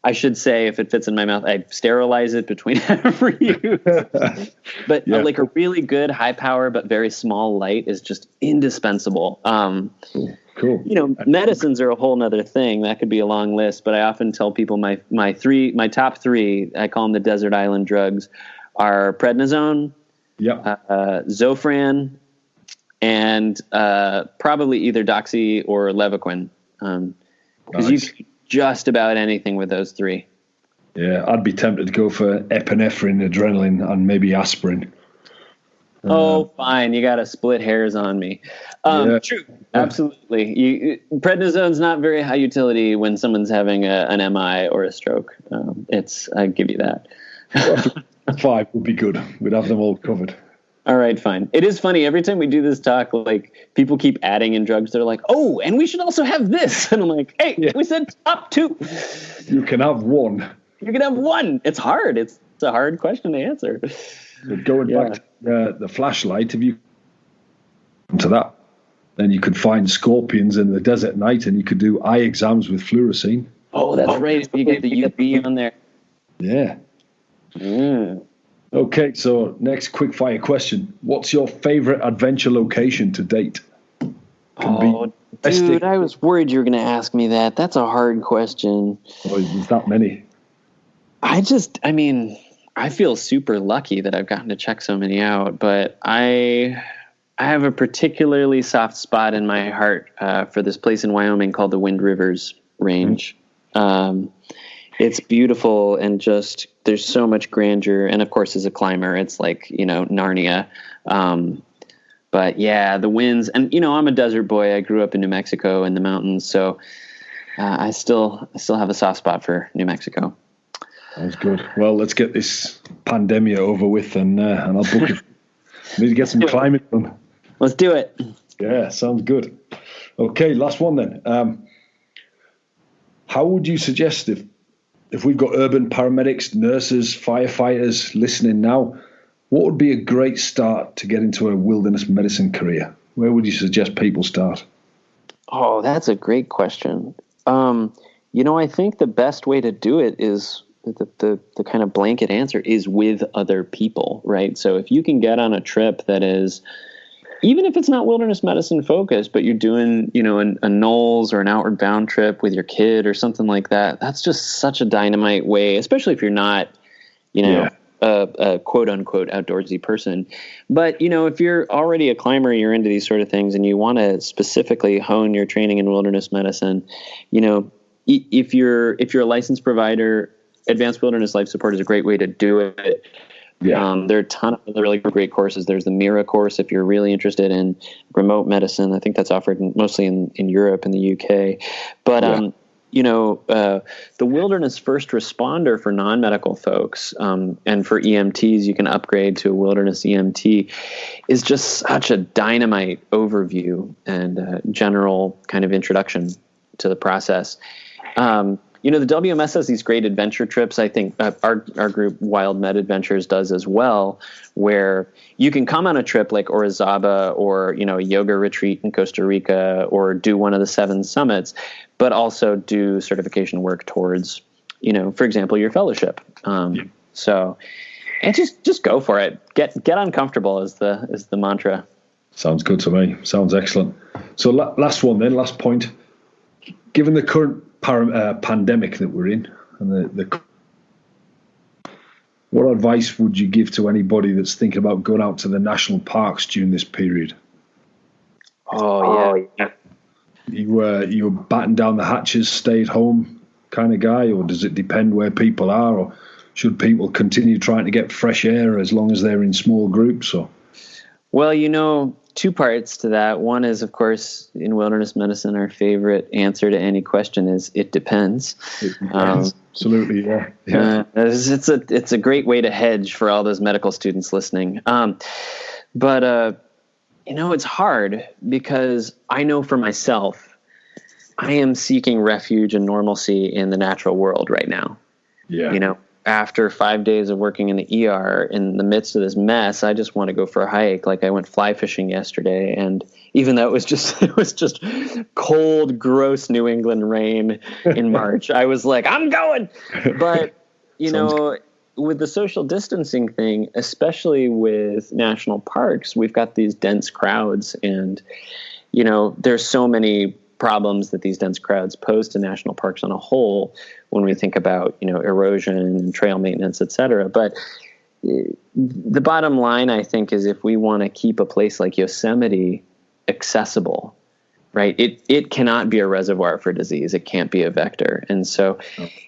I should say, if it fits in my mouth, I sterilize it between every use. But like a really good high power but very small light is just indispensable. Cool. Medicines are a whole nother thing. That could be a long list, but I often tell people my top 3, I call them the desert island drugs, are prednisone, Zofran, and probably either Doxy or Levaquin. Because you can just about anything with those 3. Yeah, I'd be tempted to go for epinephrine, adrenaline, and maybe aspirin. Fine. You got to split hairs on me. True. Absolutely. Prednisone's not very high utility when someone's having an MI or a stroke. I give you that. 5 would be good. We'd have them all covered. All right, fine. It is funny. Every time we do this talk, like people keep adding in drugs. They're like, "Oh, and we should also have this." And I'm like, "Hey, we said top 2. You can have one. You can have one." It's hard. It's a hard question to answer. So going back to the flashlight, if you to that, then you could find scorpions in the desert at night, and you could do eye exams with fluorescein. Oh, that's right. If you get the UV on there. Yeah. Mm. Okay, so next quick fire question. What's your favorite adventure location to date? Dude, I was worried you were going to ask me that. That's a hard question. Oh, there's that many. I feel super lucky that I've gotten to check so many out, but I have a particularly soft spot in my heart for this place in Wyoming called the Wind Rivers Range. It's beautiful, and just there's so much grandeur. And of course, as a climber, it's like, Narnia. But yeah, the winds, and I'm a desert boy. I grew up in New Mexico in the mountains, so I still have a soft spot for New Mexico. Sounds good. Well, let's get this pandemic over with, and I'll book it. Need to get some climbing done. Let's do it. Yeah, sounds good. Okay, last one then. How would you suggest, if we've got urban paramedics, nurses, firefighters listening now, what would be a great start to get into a wilderness medicine career? Where would you suggest people start? Oh, that's a great question. I think the best way to do it is the kind of blanket answer is with other people, right? So if you can get on a trip that is, even if it's not wilderness medicine focused, but you're doing, a Knowles or an Outward Bound trip with your kid or something like that, that's just such a dynamite way, especially if you're not, a quote unquote outdoorsy person. But, if you're already a climber, you're into these sort of things, and you want to specifically hone your training in wilderness medicine, if you're a licensed provider, Advanced Wilderness Life Support is a great way to do it. Yeah. There are a ton of really great courses. There's the MIRA course if you're really interested in remote medicine. I think that's offered mostly in Europe and the UK. But, the wilderness first responder for non-medical folks, and for EMTs, you can upgrade to a wilderness EMT, is just such a dynamite overview and general kind of introduction to the process. The WMS has these great adventure trips. I think our group, Wild Med Adventures, does as well, where you can come on a trip like Orizaba or, a yoga retreat in Costa Rica, or do one of the 7 summits, but also do certification work towards, for example, your fellowship. So, and just go for it. Get uncomfortable is the mantra. Sounds good to me. Sounds excellent. So last point. Given the current pandemic that we're in, and what advice would you give to anybody that's thinking about going out to the national parks during this period? Oh yeah. You batten down the hatches, stay at home kind of guy, or does it depend where people are, or should people continue trying to get fresh air as long as they're in small groups? Or well, 2 parts to that. One is, of course, in wilderness medicine, our favorite answer to any question is it depends. It depends. Absolutely, yeah. It's a great way to hedge for all those medical students listening. But it's hard, because I know for myself, I am seeking refuge and normalcy in the natural world right now. Yeah. After 5 days of working in the ER in the midst of this mess, I just want to go for a hike. Like, I went fly fishing yesterday, and even though it was just cold, gross New England rain in March, I was like, I'm going. But, with the social distancing thing, especially with national parks, we've got these dense crowds, and, there's so many problems that these dense crowds pose to national parks on a whole when we think about, erosion and trail maintenance, et cetera. But the bottom line, I think, is if we want to keep a place like Yosemite accessible, right, it cannot be a reservoir for disease. It can't be a vector. And so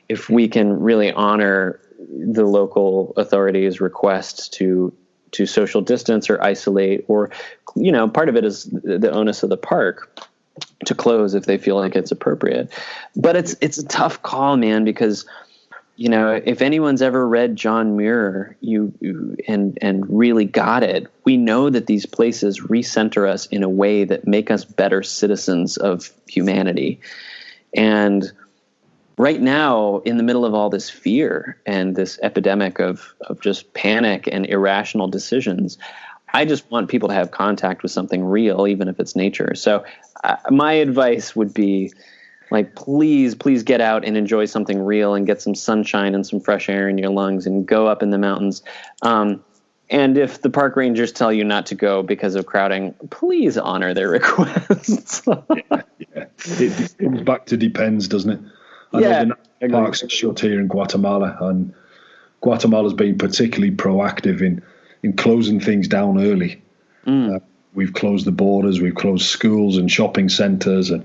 if we can really honor the local authorities' requests to social distance or isolate, or, part of it is the onus of the park to close if they feel like it's appropriate. But it's a tough call, man, because, if anyone's ever read John Muir, and really got it, we know that these places recenter us in a way that make us better citizens of humanity. And right now, in the middle of all this fear and this epidemic of just panic and irrational decisions, I just want people to have contact with something real, even if it's nature. So my advice would be, like, please get out and enjoy something real and get some sunshine and some fresh air in your lungs and go up in the mountains. And if the park rangers tell you not to go because of crowding, please honor their requests. Yeah. It comes back to depends, doesn't it? I know the parks are shut here in Guatemala, and Guatemala's been particularly proactive in closing things down early. We've closed the borders, we've closed schools and shopping centers, and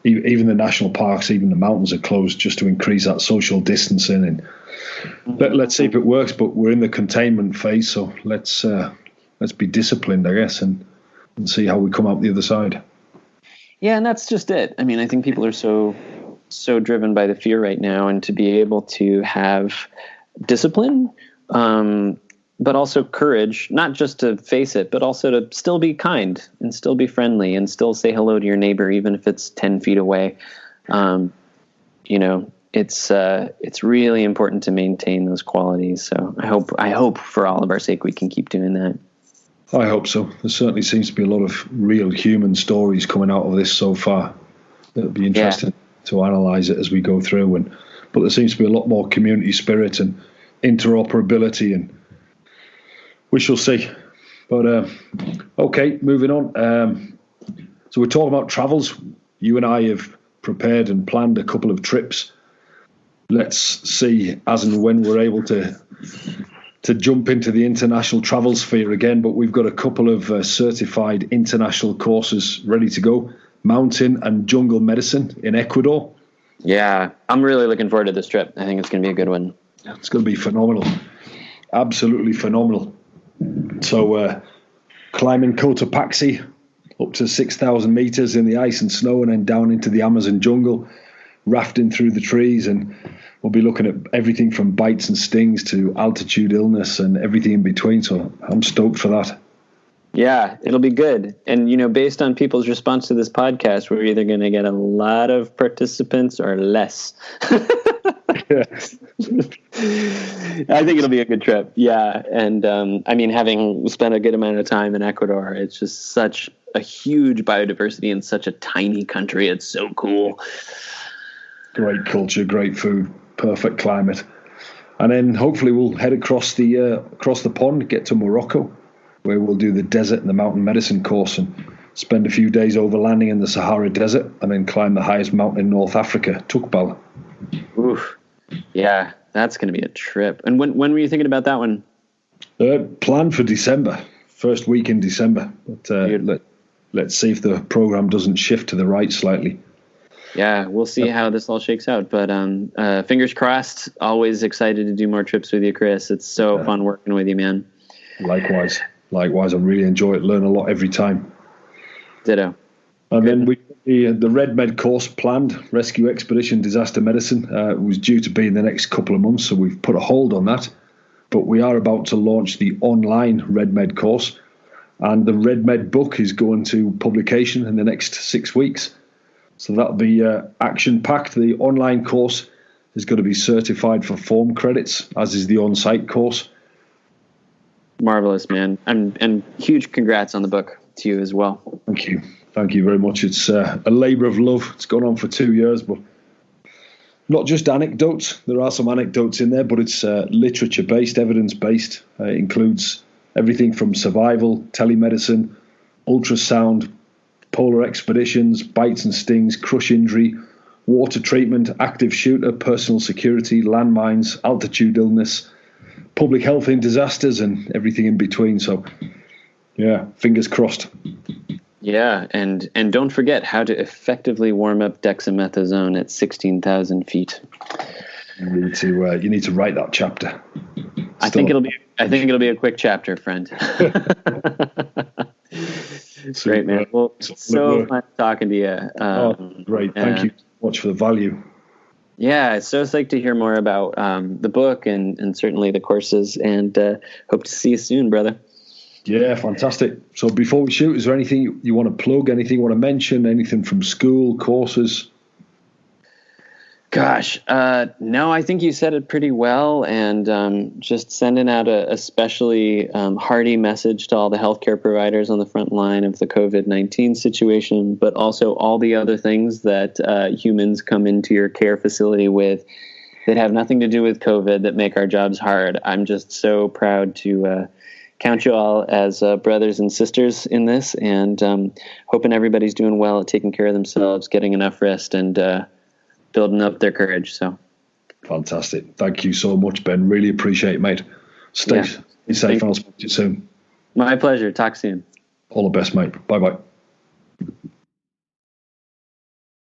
even the national parks, even the mountains are closed just to increase that social distancing. And let's see if it works. But we're in the containment phase, so let's be disciplined, I guess, and see how we come out the other side. Yeah, and that's just it. I mean, I think people are so driven by the fear right now, and to be able to have discipline, but also courage, not just to face it, but also to still be kind and still be friendly and still say hello to your neighbor, even if it's 10 feet away. It's really important to maintain those qualities. So I hope for all of our sake, we can keep doing that. I hope so. There certainly seems to be a lot of real human stories coming out of this so far. It'll be interesting to analyze it as we go through. But there seems to be a lot more community spirit and interoperability, and we shall see. But okay, moving on. So we're talking about travels. You and I have prepared and planned a couple of trips. Let's see as and when we're able to jump into the international travel sphere again. But we've got a couple of certified international courses ready to go. Mountain and jungle medicine in Ecuador. Yeah, I'm really looking forward to this trip. I think it's going to be a good one. It's going to be phenomenal. Absolutely phenomenal. So climbing Cotopaxi up to 6,000 meters in the ice and snow, and then down into the Amazon jungle, rafting through the trees, and we'll be looking at everything from bites and stings to altitude illness and everything in between. So I'm stoked for that. Yeah, it'll be good. And, based on people's response to this podcast, we're either going to get a lot of participants or less. I think it'll be a good trip. Yeah. And, having spent a good amount of time in Ecuador, it's just such a huge biodiversity in such a tiny country. It's so cool. Great culture, great food, perfect climate. And then hopefully we'll head across the pond, get to Morocco, where we'll do the desert and the mountain medicine course and spend a few days overlanding in the Sahara Desert, and then climb the highest mountain in North Africa, Tukbal. Oof. Yeah, that's going to be a trip. And when were you thinking about that one? Planned for December, first week in December. But let's see if the program doesn't shift to the right slightly. Yeah, we'll see how this all shakes out. But fingers crossed, always excited to do more trips with you, Chris. It's so fun working with you, man. Likewise, I really enjoy it. Learn a lot every time. Ditto. And then the Red Med course planned, Rescue Expedition Disaster Medicine, was due to be in the next couple of months, so we've put a hold on that. But we are about to launch the online Red Med course, and the Red Med book is going to publication in the next 6 weeks. So that'll be action-packed. The online course is going to be certified for FAWM credits, as is the on-site course. Marvelous, man. And huge congrats on the book to you as well. Thank you. Thank you very much. It's a labour of love. It's gone on for 2 years, but not just anecdotes. There are some anecdotes in there, but it's literature-based, evidence-based. It includes everything from survival, telemedicine, ultrasound, polar expeditions, bites and stings, crush injury, water treatment, active shooter, personal security, landmines, altitude illness, public health in disasters, and everything in between. So, yeah, fingers crossed. Yeah, and don't forget how to effectively warm up dexamethasone at 16,000 feet. You need to write that chapter. I think it'll be a quick chapter, friend. Great, man. Well, so fun talking to you. Great. Thank you so much for the value. Yeah, it's so psyched to hear more about the book and certainly the courses, and hope to see you soon, brother. Yeah, fantastic. So before we shoot, is there anything you want to plug, anything you want to mention, anything from school, courses? Gosh, no, I think you said it pretty well, and just sending out a especially hearty message to all the healthcare providers on the front line of the COVID-19 situation, but also all the other things that humans come into your care facility with that have nothing to do with COVID, that make our jobs hard. I'm just so proud to count you all as brothers and sisters in this, and hoping everybody's doing well at taking care of themselves, getting enough rest, and building up their courage. So fantastic. Thank you so much, Ben. Really appreciate it, mate. Stay safe, and I'll speak to you soon. My pleasure. Talk soon. All the best, mate. Bye-bye.